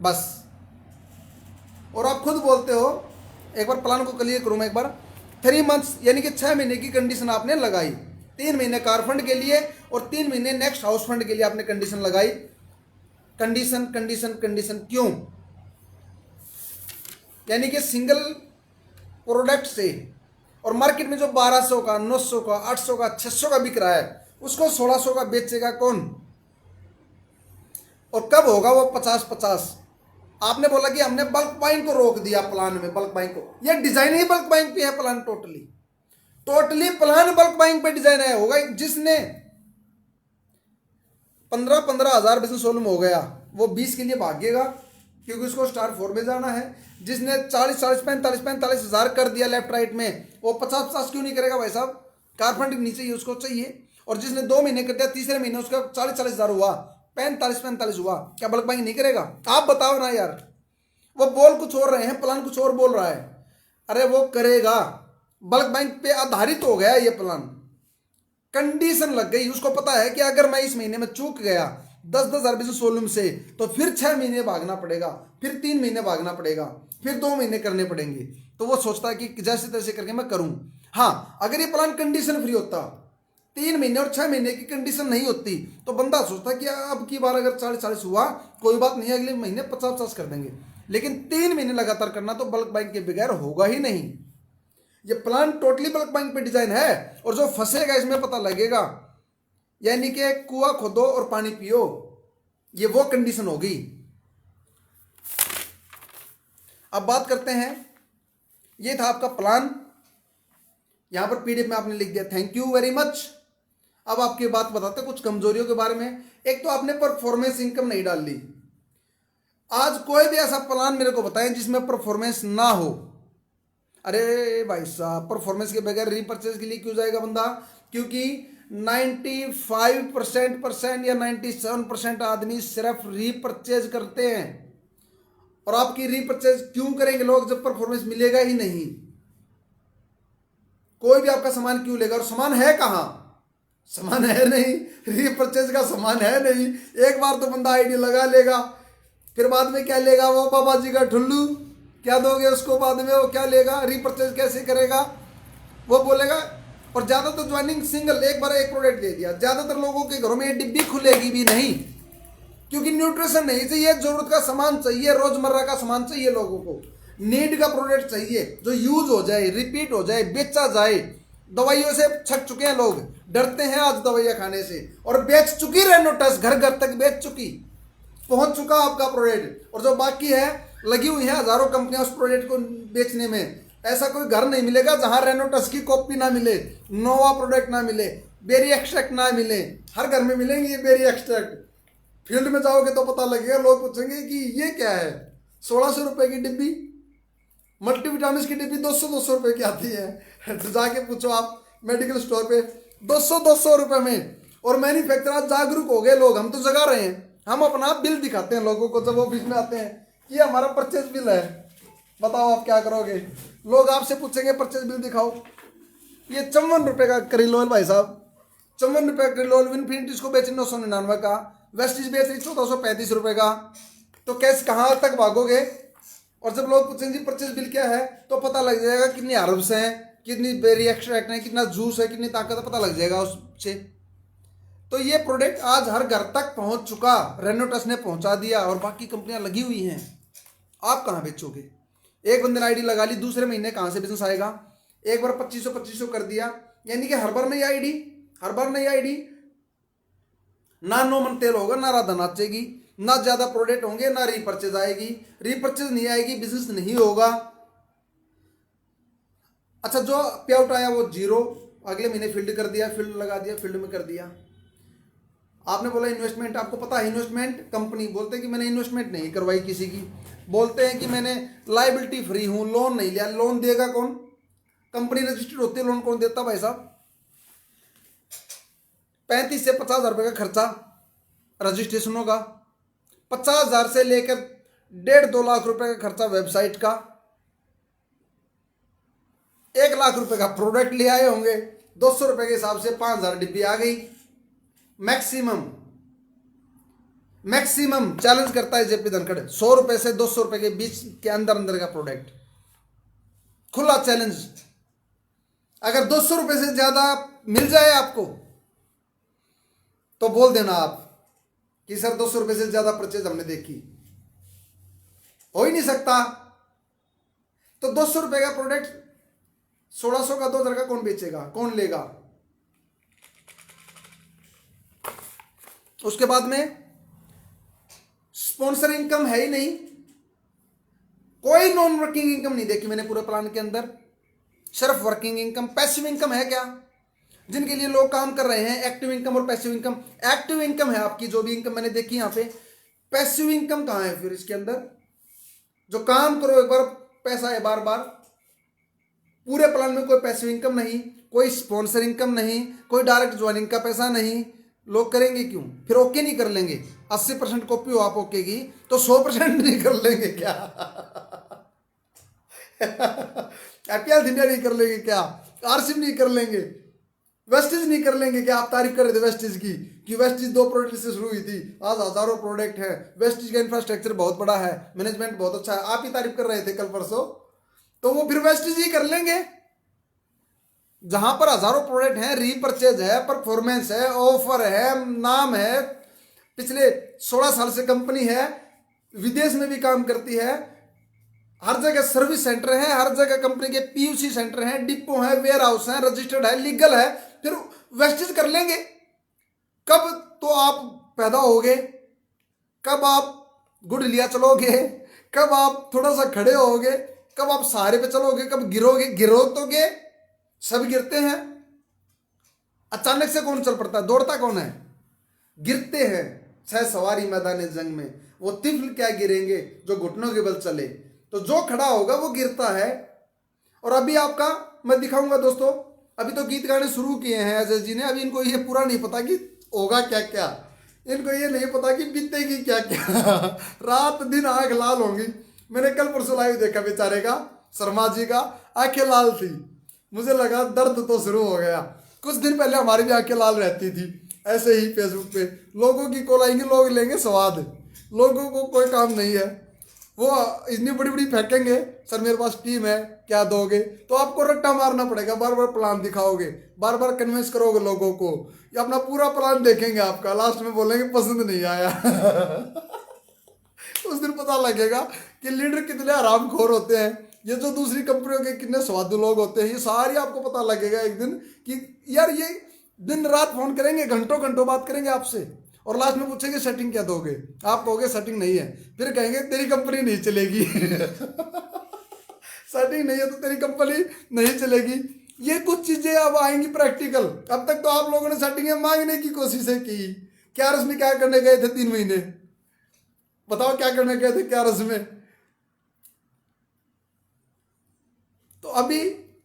बस। और आप खुद बोलते हो, एक बार प्लान को क्लियर करूं मैं एक बार, 3 मंथ्स यानी कि 6 महीने की कंडीशन आपने लगाई, 3 महीने कार फंड के लिए और 3 महीने नेक्स्ट हाउस फंड के लिए आपने कंडीशन लगाई। कंडीशन कंडीशन कंडीशन क्यों? यानी कि सिंगल प्रोडक्ट से, और मार्केट में जो 1200 का, 900 का, 800 का, 600 का बिक रहा है, उसको 1600 का बेचेगा कौन? और कब होगा वो 50-50? आपने बोला कि हमने बल्क बाइंग को रोक दिया प्लान में, बल्क बाइंग को। ये डिजाइन ही बल्क बाइंग पे है, plan totally plan bulk buying पे डिजाइन है। होगा जिसने 15-15 हजार बिजनेस वॉल्यूम हो गया, वो 20 के लिए भागेगा क्योंकि उसको स्टार 4 में जाना है। जिसने 40-40, 45-45 हजार कर दिया लेफ्ट राइट में, वो 50-50 क्यों नहीं करेगा भाई साहब? कार फंड नीचे ही उसको चाहिए। और जिसने 2 महीने कर दिया, तीसरे महीने उसका 40-40 हजार हुआ, 45-45 हुआ, क्या बल्क बाइंग नहीं करेगा? आप बताओ ना यार। वो बोल कुछ और रहे हैं, प्लान कुछ और बोल रहा है। अरे वो करेगा, बल्क बाइंग पे आधारित हो गया ये प्लान। कंडीशन लग गई, उसको पता है कि अगर मैं इस महीने में चूक गया 10-10 हजार बिजनेस वॉल्यूम से, तो फिर 6 महीने भागना पड़ेगा, फिर 3 महीने भागना पड़ेगा, फिर 2 महीने करने पड़ेंगे। तो वो सोचता है कि जैसे तैसे करके मैं करूं। हाँ, अगर ये प्लान कंडीशन फ्री होता, 3 महीने और 6 महीने की कंडीशन नहीं होती, तो बंदा सोचता कि अब की बार अगर 40-40 हुआ कोई बात नहीं, अगले महीने 50-50 कर देंगे। लेकिन 3 महीने लगातार करना तो बल्क बाइंग के बगैर होगा ही नहीं। ये प्लान टोटली बल्क बाइंग पे डिजाइन है, और जो फंसेगा इसमें पता लगेगा। यानी कि कुआं खोदो और पानी पियो, ये वो कंडीशन होगी। अब बात करते हैं, ये था आपका प्लान, यहां पर पीडीएफ में आपने लिख दिया, थैंक यू वेरी मच। अब आपकी बात बताते हैं कुछ कमजोरियों के बारे में। एक तो आपने परफॉर्मेंस इनकम नहीं डाल ली। आज कोई भी ऐसा प्लान मेरे को बताएं जिसमें परफॉर्मेंस ना हो। अरे भाई साहब, परफॉर्मेंस के बगैर रीपर्चेज के लिए क्यों जाएगा बंदा? क्योंकि 95% या 97% आदमी सिर्फ रीपर्चेज करते हैं। और आपकी रीपर्चेज क्यों करेंगे लोग जब परफॉर्मेंस मिलेगा ही नहीं? कोई भी आपका सामान क्यों लेगा? और सामान है कहां? सामान है नहीं, रीपर्चेज का सामान है नहीं। एक बार तो बंदा आईडी लगा लेगा, फिर बाद में क्या लेगा? वो बाबा जी का ठुल्लू क्या दोगे उसको? बाद में वो क्या लेगा? रीपर्चेज कैसे करेगा? वो बोलेगा। और ज्यादातर तो ज्वाइनिंग सिंगल, एक बार एक प्रोडक्ट दे दिया। ज्यादातर लोगों के घरों में ये डिब्बी खुलेगी भी नहीं, क्योंकि न्यूट्रिशन नहीं चाहिए, जरूरत का सामान चाहिए, रोजमर्रा का सामान चाहिए, लोगों को नीड का प्रोडक्ट चाहिए जो यूज हो जाए, रिपीट हो जाए, बेचा जाए। दवाइयों से छक चुके हैं लोग, डरते हैं आज दवाइयां खाने से। और बेच चुकी रेनोटस, घर घर तक बेच चुकी, पहुंच चुका आपका प्रोडक्ट। और जो बाकी है, लगी हुई है हजारों कंपनियां उस प्रोडक्ट को बेचने में। ऐसा कोई घर नहीं मिलेगा जहां रेनोटस की कॉपी ना मिले, नोवा प्रोडक्ट ना मिले, बेरी एक्सट्रैक्ट ना मिले। हर घर में मिलेंगे ये बेरी एक्सट्रैक्ट। फील्ड में जाओगे तो पता लगेगा, लोग पूछेंगे कि ये क्या है? 1600 रुपए की डिब्बी, मल्टीविटामिन की डिब्बी 200-200 रुपए की आती है। तो जाके पूछो आप मेडिकल स्टोर पे, 200-200 रुपए में। और मैन्युफैक्चरर जागरूक हो गए लोग, हम तो जगा रहे हैं। हम अपना बिल दिखाते हैं लोगों को जब ऑफिस में आते हैं, ये हमारा परचेज बिल है, बताओ आप क्या करोगे? लोग आपसे पूछेंगे परचेज बिल दिखाओ। ये 54 रुपए का क्रिलोल भाई साहब, 54 रुपए क्रिलोल। इन्फिनिटी इसको बेचे 999 का, वेस्टिज बेच रही 1435 रुपए का। तो कैसे कहाँ तक भागोगे? और जब लोग पूछेंगे परचेज बिल क्या है, तो पता लग जाएगा कितनी हर्ब्स हैं, कितनी बेरी एक्सट्रैक्ट है, कितना जूस है, कितनी ताकत है, पता लग जाएगा उससे। तो ये प्रोडक्ट आज हर घर तक पहुंच चुका, रेनोटस ने पहुंचा दिया, और बाकी कंपनियां लगी हुई हैं। आप कहाँ बेचोगे? एक बंदे ने आईडी लगा ली, दूसरे महीने कहाँ से बिजनेस आएगा? एक बार 2500 कर दिया, यानी कि हर बार नई आईडी, हर बार नई आईडी। ना नो मन तेल होगा, ना राधा नाचेगी, ना ज्यादा प्रोडक्ट होंगे, ना रीपर्चेज आएगी। रीपर्चेज नहीं आएगी, बिजनेस नहीं होगा। अच्छा, जो पे आउट आया वो जीरो, अगले महीने फील्ड कर दिया, फील्ड लगा दिया, फील्ड में कर दिया। आपने बोला इन्वेस्टमेंट, आपको पता है इन्वेस्टमेंट, कंपनी बोलते हैं कि मैंने इन्वेस्टमेंट नहीं करवाई किसी की, बोलते हैं कि मैंने लाइबिलिटी फ्री हूं, लोन नहीं लिया। लोन देगा कौन? कंपनी रजिस्टर्ड होती है, लोन कौन देता भाई साहब? 35 से 50,000 रुपये का खर्चा रजिस्ट्रेशनों का, 50,000 से लेकर 1.5-2 लाख रुपए का खर्चा वेबसाइट का, 1 लाख रुपए का प्रोडक्ट ले आए होंगे, 200 रुपए के हिसाब से 5,000 डिब्बी आ गई। मैक्सिमम चैलेंज करता है जेपी धनखड़, 100 रुपए से 200 रुपए के बीच के अंदर अंदर का प्रोडक्ट, खुला चैलेंज। अगर 200 रुपए से ज्यादा मिल जाए आपको तो बोल देना आप कि सर 200 रुपए से ज्यादा परचेज हमने देखी, हो ही नहीं सकता। तो 200 रुपए का प्रोडक्ट 1600 का 2,000 का कौन बेचेगा, कौन लेगा? उसके बाद में स्पॉन्सर इनकम है ही नहीं, कोई नॉन वर्किंग इनकम नहीं देखी मैंने पूरे प्लान के अंदर, सिर्फ वर्किंग इनकम। पैसिव इनकम है क्या? जिनके लिए लोग काम कर रहे हैं, एक्टिव इनकम और पैसिव इनकम। एक्टिव इनकम है आपकी जो भी इनकम मैंने देखी यहाँ पे, पैसिव इनकम कहाँ है फिर इसके अंदर? जो काम करो एक बार पैसा है बार बार। पूरे प्लान में कोई पैसिव इनकम नहीं, कोई स्पॉन्सर इनकम नहीं, कोई डायरेक्ट ज्वाइनिंग का पैसा नहीं। लोग करेंगे क्यों? फिर ओके नहीं कर लेंगे? 80% कॉपी हो आप ओके की, तो 100% नहीं कर लेंगे क्या? एपीएल इंडिया नहीं कर लेंगे क्या? आरसीएम नहीं कर लेंगे? वेस्टेज नहीं कर लेंगे क्या? आप तारीफ कर रहे थे वेस्टेज की कि वेस्टेज 2 प्रोडक्ट से शुरू हुई थी, आज हजारों प्रोडक्ट है, वेस्टेज का इंफ्रास्ट्रक्चर बहुत बड़ा है, मैनेजमेंट बहुत अच्छा है, आप ही तारीफ कर रहे थे कल परसों। तो वो फिर वेस्टेज ही कर लेंगे। जहां पर हजारों प्रोडक्ट हैं, रीपर्चेज है, परफॉर्मेंस है, ऑफर है, नाम है, पिछले 16 साल से कंपनी है, विदेश में भी काम करती है, हर जगह सर्विस सेंटर है, हर जगह कंपनी के पीयूसी सेंटर हैं, डिपो है, वेयर हाउस है, रजिस्टर्ड है, लीगल है, फिर वेस्टेज कर लेंगे। कब तो आप पैदा होगे, कब आप गुड लिया चलोगे, कब आप थोड़ा सा खड़े होगे, कब आप सहारे पे चलोगे, कब गिरोगे? गिरोगे, सब गिरते हैं। अचानक से कौन चल पड़ता है? दौड़ता कौन है? गिरते हैं। सह सवारी मैदान जंग में वो तिफल क्या गिरेंगे जो घुटनों के बल चले। तो जो खड़ा होगा वो गिरता है। और अभी आपका मैं दिखाऊंगा दोस्तों, अभी तो गीत गाने शुरू किए हैं अजय जी ने, अभी इनको ये पूरा नहीं पता कि होगा क्या क्या, इनको ये नहीं पता कि बीतेगी क्या क्या। रात दिन आंख लाल होंगी। मैंने कल परसों लाइव देखा बेचारे का, शर्मा जी का, आंखें लाल थी, मुझे लगा दर्द तो शुरू हो गया। कुछ दिन पहले हमारी भी आंखें लाल रहती थी ऐसे ही फेसबुक पे, लोगों की कॉल आएंगे, लोग लेंगे स्वाद, लोगों को कोई काम नहीं है, वो इतनी बड़ी बड़ी फेंकेंगे, सर मेरे पास टीम है क्या दोगे? तो आपको रट्टा मारना पड़ेगा, बार बार प्लान दिखाओगे, बार बार कन्विंस करोगे लोगों को, या अपना पूरा प्लान देखेंगे आपका, लास्ट में बोलेंगे पसंद नहीं आया। उस दिन पता लगेगा कि लीडर कितने आरामखोर होते हैं, ये जो दूसरी कंपनियों के कितने स्वादु लोग होते हैं, ये सारी आपको पता लगेगा एक दिन कि यार ये दिन रात फोन करेंगे, घंटों घंटों बात करेंगे आपसे, और लास्ट में पूछेंगे सेटिंग क्या दोगे? आप कहोगे सेटिंग नहीं है, फिर कहेंगे तेरी कंपनी नहीं चलेगी। सेटिंग नहीं है तो तेरी कंपनी नहीं चलेगी। ये कुछ चीजें अब आएंगी प्रैक्टिकल। अब तक तो आप लोगों ने सेटिंग मांगने की कोशिशें की। क्या रस में क्या करने गए थे 3 महीने? बताओ क्या करने गए थे क्या रस में? तो अभी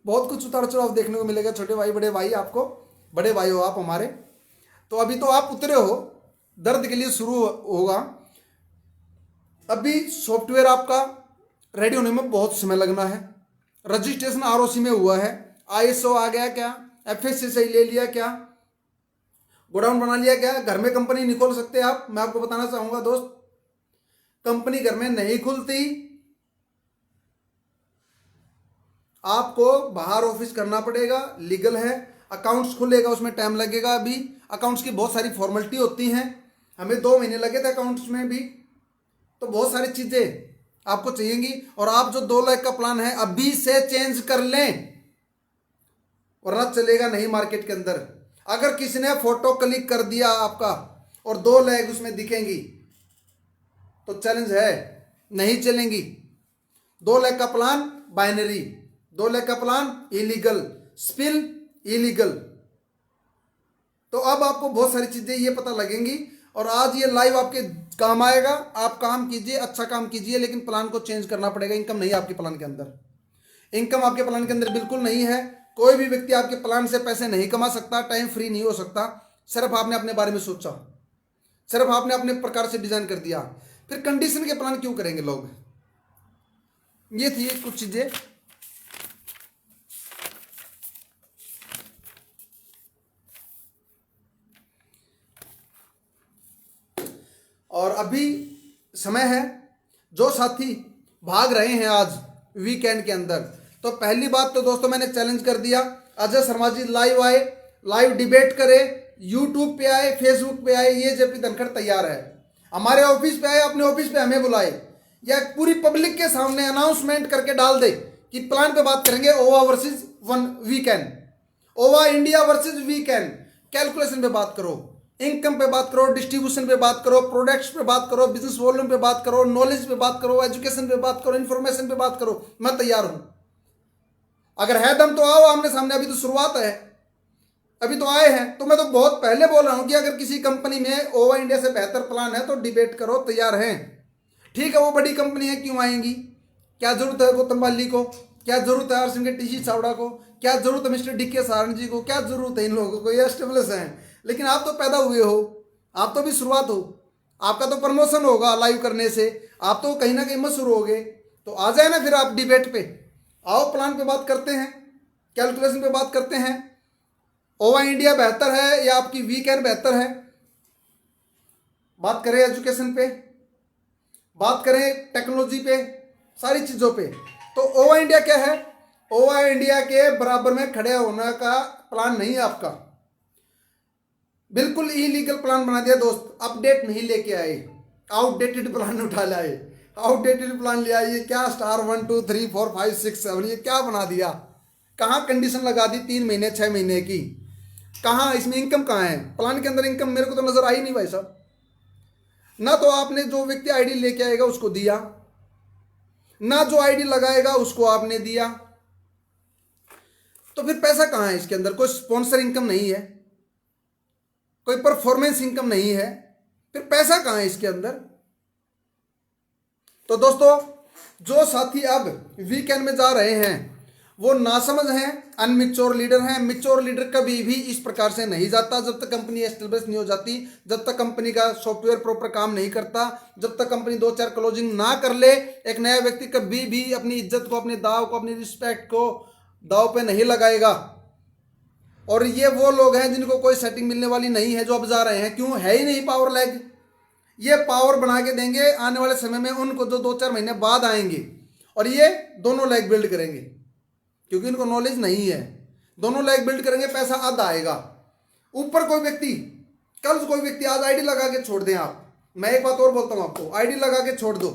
बहुत कुछ उतार चढ़ाव देखने को मिलेगा। छोटे भाई बड़े भाई, आपको बड़े भाई हो आप हमारे, तो अभी तो आप उतरे हो, दर्द के लिए शुरू होगा। अभी सॉफ्टवेयर आपका रेडी होने में बहुत समय लगना है। रजिस्ट्रेशन आरओसी में हुआ है, आईएसओ आ गया क्या, एफएससी से ले लिया क्या, गोडाउन बना लिया क्या, घर में कंपनी नहीं खोल सकते आप। मैं आपको बताना चाहूंगा दोस्त, कंपनी घर में नहीं खुलती, आपको बाहर ऑफिस करना पड़ेगा, लीगल है। अकाउंट्स खुलेगा, उसमें टाइम लगेगा। अभी अकाउंट्स की बहुत सारी फॉर्मेलिटी होती हैं, हमें 2 महीने लगे थे अकाउंट्स में भी। तो बहुत सारी चीजें आपको चाहिएगी, और आप जो 2 लाख का प्लान है अभी से चेंज कर लें, वरना चलेगा नहीं मार्केट के अंदर। अगर किसी ने फोटो क्लिक कर दिया आपका और 2 लाख उसमें दिखेंगी तो चैलेंज है, नहीं चलेंगी। 2 लाख का प्लान बाइनरी, 2 लाख का प्लान इलीगल, स्पिल इलीगल। तो अब आपको बहुत सारी चीजें ये पता लगेंगी, और आज ये लाइव आपके काम आएगा। आप काम कीजिए, अच्छा काम कीजिए, लेकिन प्लान को चेंज करना पड़ेगा। इनकम नहीं है आपके प्लान के अंदर, इनकम आपके प्लान के अंदर बिल्कुल नहीं है। कोई भी व्यक्ति आपके प्लान से पैसे नहीं कमा सकता, टाइम फ्री नहीं हो सकता। सिर्फ आपने अपने बारे में सोचा, सिर्फ आपने अपने प्रकार से डिजाइन कर दिया, फिर कंडीशन के प्लान क्यों करेंगे लोग। ये थी कुछ चीजें। और अभी समय है, जो साथी भाग रहे हैं आज वीकेंड के अंदर, तो पहली बात तो दोस्तों मैंने चैलेंज कर दिया, अजय शर्मा जी लाइव आए, लाइव डिबेट करे, यूट्यूब पे आए, फेसबुक पे आए, ये जेपी धनखड़ तैयार है। हमारे ऑफिस पे आए, अपने ऑफिस पे हमें बुलाए, या पूरी पब्लिक के सामने अनाउंसमेंट करके डाल दे कि प्लान पे बात करेंगे, ओवा वर्सेस वन वीकेंड, ओवा इंडिया वर्सेस वीकेंड। कैलकुलेशन पे बात करो, इनकम पे बात करो, डिस्ट्रीब्यूशन पे बात करो, प्रोडक्ट्स पे बात करो, बिजनेस वॉल्यूम पे बात करो, नॉलेज पे बात करो, एजुकेशन पे बात करो, इन्फॉर्मेशन पे बात करो। मैं तैयार हूं, अगर है दम तो आओ आमने सामने। अभी तो शुरुआत है, अभी तो आए हैं। तो मैं तो बहुत पहले बोल रहा हूं कि अगर किसी कंपनी में ओवा इंडिया से बेहतर प्लान है तो डिबेट करो, तैयार हैं। ठीक है, वो बड़ी कंपनी है, क्यों आएंगी, क्या जरूरत है गौतम बाली को, क्या जरूरत है आरसिंह के टीसी चावड़ा को, क्या जरूरत है मिस्टर डीके सारण जी को, क्या जरूरत है इन लोगों को, ये एस्टेब्लिश हैं। लेकिन आप तो पैदा हुए हो, आप तो भी शुरुआत हो, आपका तो प्रमोशन होगा लाइव करने से, आप तो कहीं ना कहीं मशहूर होगे। तो आ जाए ना फिर आप डिबेट पे, आओ प्लान पे बात करते हैं, कैलकुलेशन पे बात करते हैं। ओवा इंडिया बेहतर है या आपकी वीकेंड बेहतर है, बात करें एजुकेशन पे, बात करें टेक्नोलॉजी पे, सारी चीज़ों पे। तो ओवा इंडिया क्या है, ओवा इंडिया के बराबर में खड़े होने का प्लान नहीं है आपका, बिल्कुल इलीगल प्लान बना दिया दोस्त। अपडेट नहीं लेके आए, आउटडेटेड प्लान उठा लाए, आउटडेटेड प्लान ले आए। ये क्या स्टार 1 2 3 4 5 6 7 ये क्या बना दिया, कहाँ कंडीशन लगा दी 3 महीने 6 महीने की, कहाँ इसमें इनकम कहाँ है प्लान के अंदर। इनकम मेरे को तो नजर आई नहीं भाई साहब। ना तो आपने जो व्यक्ति आईडी लेके आएगा उसको दिया, ना जो आईडी लगाएगा उसको आपने दिया, तो फिर पैसा कहाँ है इसके अंदर। कोई स्पॉन्सर इनकम नहीं है, कोई परफॉर्मेंस इनकम नहीं है, फिर पैसा कहाँ है इसके अंदर। तो दोस्तों जो साथी अब वीकेंड में जा रहे हैं वो नासमझ हैं, अनमिच्योर लीडर हैं। मिच्योर लीडर कभी भी इस प्रकार से नहीं जाता जब तक कंपनी एस्टेब्लिश नहीं हो जाती, जब तक कंपनी का सॉफ्टवेयर प्रॉपर काम नहीं करता, जब तक कंपनी 2-4 क्लोजिंग ना कर ले। एक नया व्यक्ति कभी भी अपनी इज्जत को, अपने दाव को, अपनी रिस्पेक्ट को दाव पे नहीं लगाएगा। और ये वो लोग हैं जिनको कोई सेटिंग मिलने वाली नहीं है जो अब जा रहे हैं, क्यों है ही नहीं पावर लैग। ये पावर बना के देंगे आने वाले समय में उनको जो 2-4 महीने बाद आएंगे, और ये दोनों लैग बिल्ड करेंगे क्योंकि इनको नॉलेज नहीं है। दोनों लैग बिल्ड करेंगे, पैसा आधा आएगा। ऊपर कोई व्यक्ति, कल कोई व्यक्ति आज आईडी लगा के छोड़ दें आप, मैं एक बात और बोलता हूं आपको, आईडी लगा के छोड़ दो,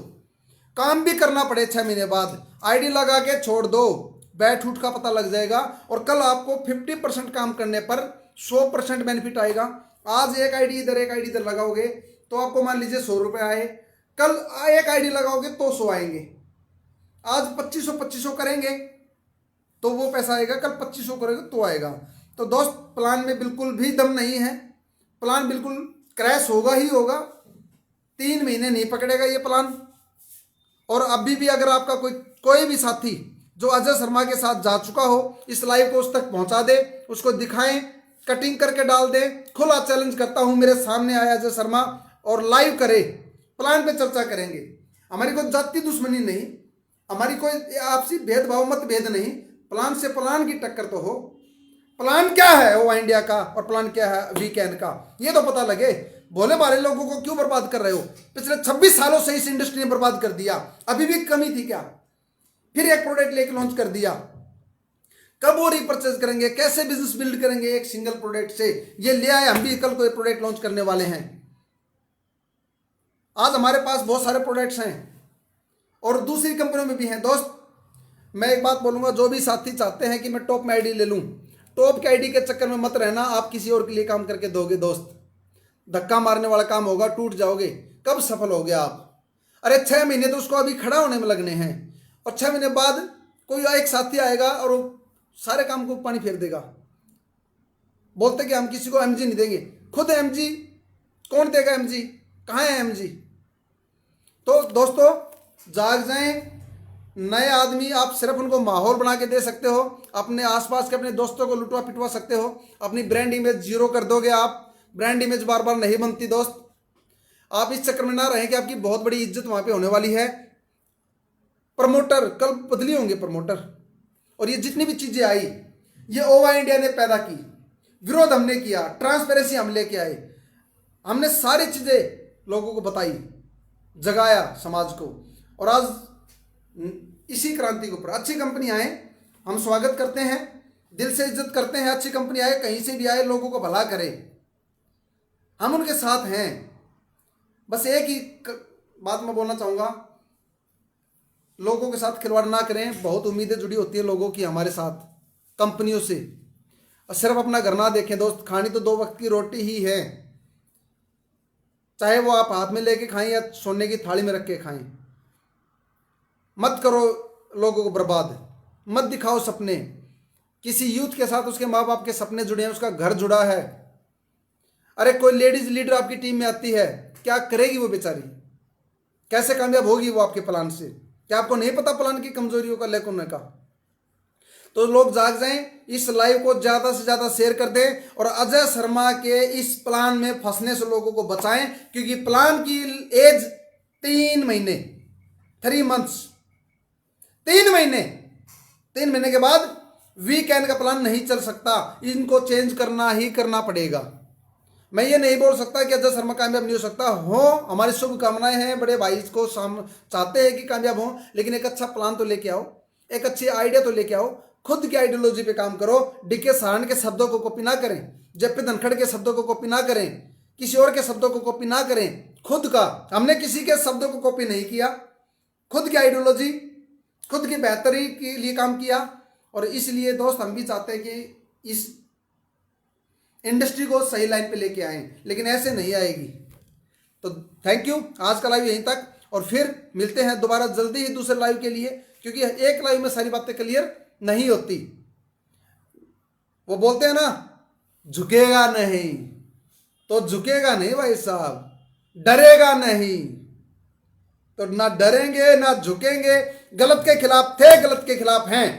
काम भी करना पड़े 6 महीने बाद, आईडी लगा के छोड़ दो, बैठ उठ का पता लग जाएगा। और कल आपको 50% काम करने पर 100% बेनिफिट आएगा। आज एक आईडी इधर एक आईडी इधर लगाओगे तो आपको मान लीजिए 100 रुपये आए, कल एक आईडी लगाओगे तो 100 आएंगे। आज 2500 करेंगे तो वो पैसा आएगा, कल 2500 करेंगे तो आएगा। तो दोस्त प्लान में बिल्कुल भी दम नहीं है, प्लान बिल्कुल क्रैश होगा ही होगा, 3 महीने नहीं पकड़ेगा ये प्लान। और अभी भी अगर आपका कोई भी साथी जो अजय शर्मा के साथ जा चुका हो, इस लाइव को उस तक पहुंचा दे, उसको दिखाएं, कटिंग करके डाल दे। खुला चैलेंज करता हूं, मेरे सामने आया अजय शर्मा और लाइव करे, प्लान पे चर्चा करेंगे। हमारी कोई जाति दुश्मनी नहीं, हमारी कोई आपसी भेदभाव मतभेद नहीं, प्लान से प्लान की टक्कर तो हो। प्लान क्या है ओवा इंडिया का और प्लान क्या है वीकेंड का, ये तो पता लगे। भोले भाले लोगों को क्यों बर्बाद कर रहे हो। पिछले 26 सालों से इस इंडस्ट्री ने बर्बाद कर दिया, अभी भी कमी थी क्या, फिर एक प्रोडक्ट लेके लॉन्च कर दिया। कब वो रिपर्चेज करेंगे, कैसे बिजनेस बिल्ड करेंगे एक सिंगल प्रोडक्ट से। ये ले आए, हम भी कल कोई प्रोडक्ट लॉन्च करने वाले हैं। आज हमारे पास बहुत सारे प्रोडक्ट्स हैं, और दूसरी कंपनियों में भी हैं। दोस्त मैं एक बात बोलूँगा, जो भी साथी चाहते हैं कि मैं टॉप में आईडी ले लूँ, टॉप की आईडी के चक्कर में मत रहना। आप किसी और के लिए काम करके दोगे दोस्त, धक्का मारने वाला काम होगा, टूट जाओगे। कब सफल होगे आप? अरे 6 महीने तो उसको अभी खड़ा होने में लगने हैं, और 6 महीने बाद कोई एक साथी आएगा और वो सारे काम को पानी फेर देगा। बोलते कि हम किसी को एमजी नहीं देंगे, खुद एमजी कौन देगा? एमजी कहाँ है एमजी? तो दोस्तों जाग जाएं। नए आदमी आप सिर्फ उनको माहौल बना के दे सकते हो, अपने आसपास के अपने दोस्तों को लुटवा पिटवा सकते हो, अपनी ब्रांड इमेज जीरो कर दोगे आप। ब्रांड इमेज बार बार नहीं बनती दोस्त। आप इस चक्कर में ना रहें कि आपकी बहुत बड़ी इज्जत वहां पे होने वाली है। प्रमोटर कल बदली होंगे प्रमोटर, और ये जितनी भी चीजें आई ये ओवा इंडिया ने पैदा की, विरोध हमने किया, ट्रांसपेरेंसी हम लेके आए, हमने सारी चीजें लोगों को बताई, जगाया समाज को, और आज इसी क्रांति के ऊपर अच्छी कंपनी आए हम स्वागत करते हैं, दिल से इज्जत करते हैं। अच्छी कंपनी आए, कहीं से भी आए, लोगों को भला करे, हम उनके साथ हैं। बस एक ही बात मैं बोलना चाहूँगा, लोगों के साथ खिलवाड़ ना करें। बहुत उम्मीदें जुड़ी होती है लोगों की हमारे साथ, कंपनियों से, और सिर्फ अपना घर ना देखें दोस्त। खानी तो 2 वक्त की रोटी ही है, चाहे वो आप हाथ में लेके खाएं या सोने की थाली में रख के खाएं। मत करो लोगों को बर्बाद, मत दिखाओ सपने। किसी यूथ के साथ उसके माँ बाप के सपने जुड़े हैं, उसका घर जुड़ा है। अरे कोई लेडीज लीडर आपकी टीम में आती है, क्या करेगी वो बेचारी? कैसे कामयाब होगी वो आपके प्लान से? क्या आपको नहीं पता प्लान की कमजोरियों का, लेकुन का? तो लोग जाग जाएं, इस लाइव को ज्यादा से ज्यादा शेयर कर दें, और अजय शर्मा के इस प्लान में फंसने से लोगों को बचाएं, क्योंकि प्लान की एज 3 महीने, 3 मंथ्स, 3 महीने। 3 महीने के बाद वीकेंड का प्लान नहीं चल सकता, इनको चेंज करना ही करना पड़ेगा। मैं ये नहीं बोल सकता कि अजय शर्मा कामयाब नहीं हो सकता। हो, हमारी शुभकामनाएं हैं, बड़े भाई को चाहते हैं कि कामयाब हो, लेकिन एक अच्छा प्लान तो लेके आओ, एक अच्छी आइडिया तो लेके आओ, खुद की आइडियोलॉजी पे काम करो। डीके सारण के शब्दों को कॉपी ना करें, जेपी धनखड़ के शब्दों को कॉपी ना करें, किसी और के शब्दों को कॉपी ना करें। खुद का, हमने किसी के शब्दों को कॉपी नहीं किया, खुद की आइडियोलॉजी, खुद की बेहतरी के लिए काम किया। और इसलिए दोस्त हम भी चाहते हैं कि इस इंडस्ट्री को सही लाइन पे लेके आए, लेकिन ऐसे नहीं आएगी। तो थैंक यू, आज का लाइव यहीं तक, और फिर मिलते हैं दोबारा जल्दी ही दूसरे लाइव के लिए, क्योंकि एक लाइव में सारी बातें क्लियर नहीं होती। वो बोलते हैं ना, झुकेगा नहीं तो झुकेगा नहीं भाई साहब, डरेगा नहीं तो ना डरेंगे ना झुकेंगे। गलत के खिलाफ थे, गलत के खिलाफ हैं,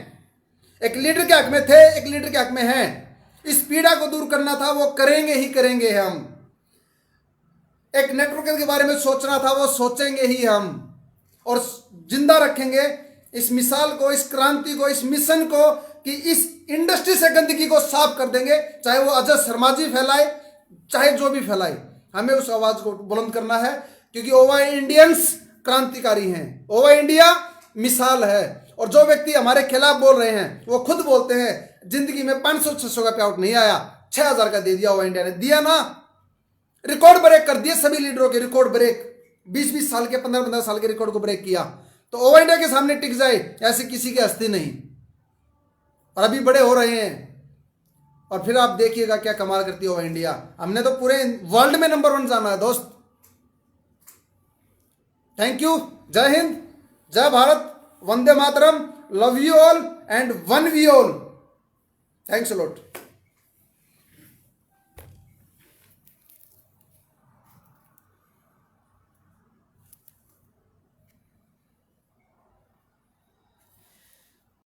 एक लीडर के हक में थे, एक लीडर के हक में हैं। इस पीड़ा को दूर करना था, वो करेंगे ही करेंगे हम। एक नेटवर्क के बारे में सोचना था, वो सोचेंगे ही हम, और जिंदा रखेंगे इस मिसाल को, इस क्रांति को, इस मिशन को, कि इस इंडस्ट्री से गंदगी को साफ कर देंगे। चाहे वो अजय शर्मा जी फैलाए, चाहे जो भी फैलाए, हमें उस आवाज को बुलंद करना है, क्योंकि ओवा इंडियंस क्रांतिकारी हैं, ओवा इंडिया मिसाल है। और जो व्यक्ति हमारे खिलाफ बोल रहे हैं, वो खुद बोलते हैं जिंदगी में 500-600 का पे आउट नहीं आया, 6000 का दे दिया ओवा इंडिया ने। दिया ना, रिकॉर्ड ब्रेक कर दिए सभी लीडरों के, रिकॉर्ड ब्रेक, 20-20 साल के, 15-15 साल के रिकॉर्ड को ब्रेक किया। तो ओवा इंडिया के सामने टिक जाए, ऐसे किसी की हस्ती नहीं। और अभी बड़े हो रहे हैं, और फिर आप देखिएगा क्या कमाल करती है ओवा इंडिया। हमने तो पूरे वर्ल्ड में नंबर 1 जाना है दोस्त। Thank you, Jai Hind, Jai Bharat, Vande Mataram, love you all and one we all. Thanks a lot.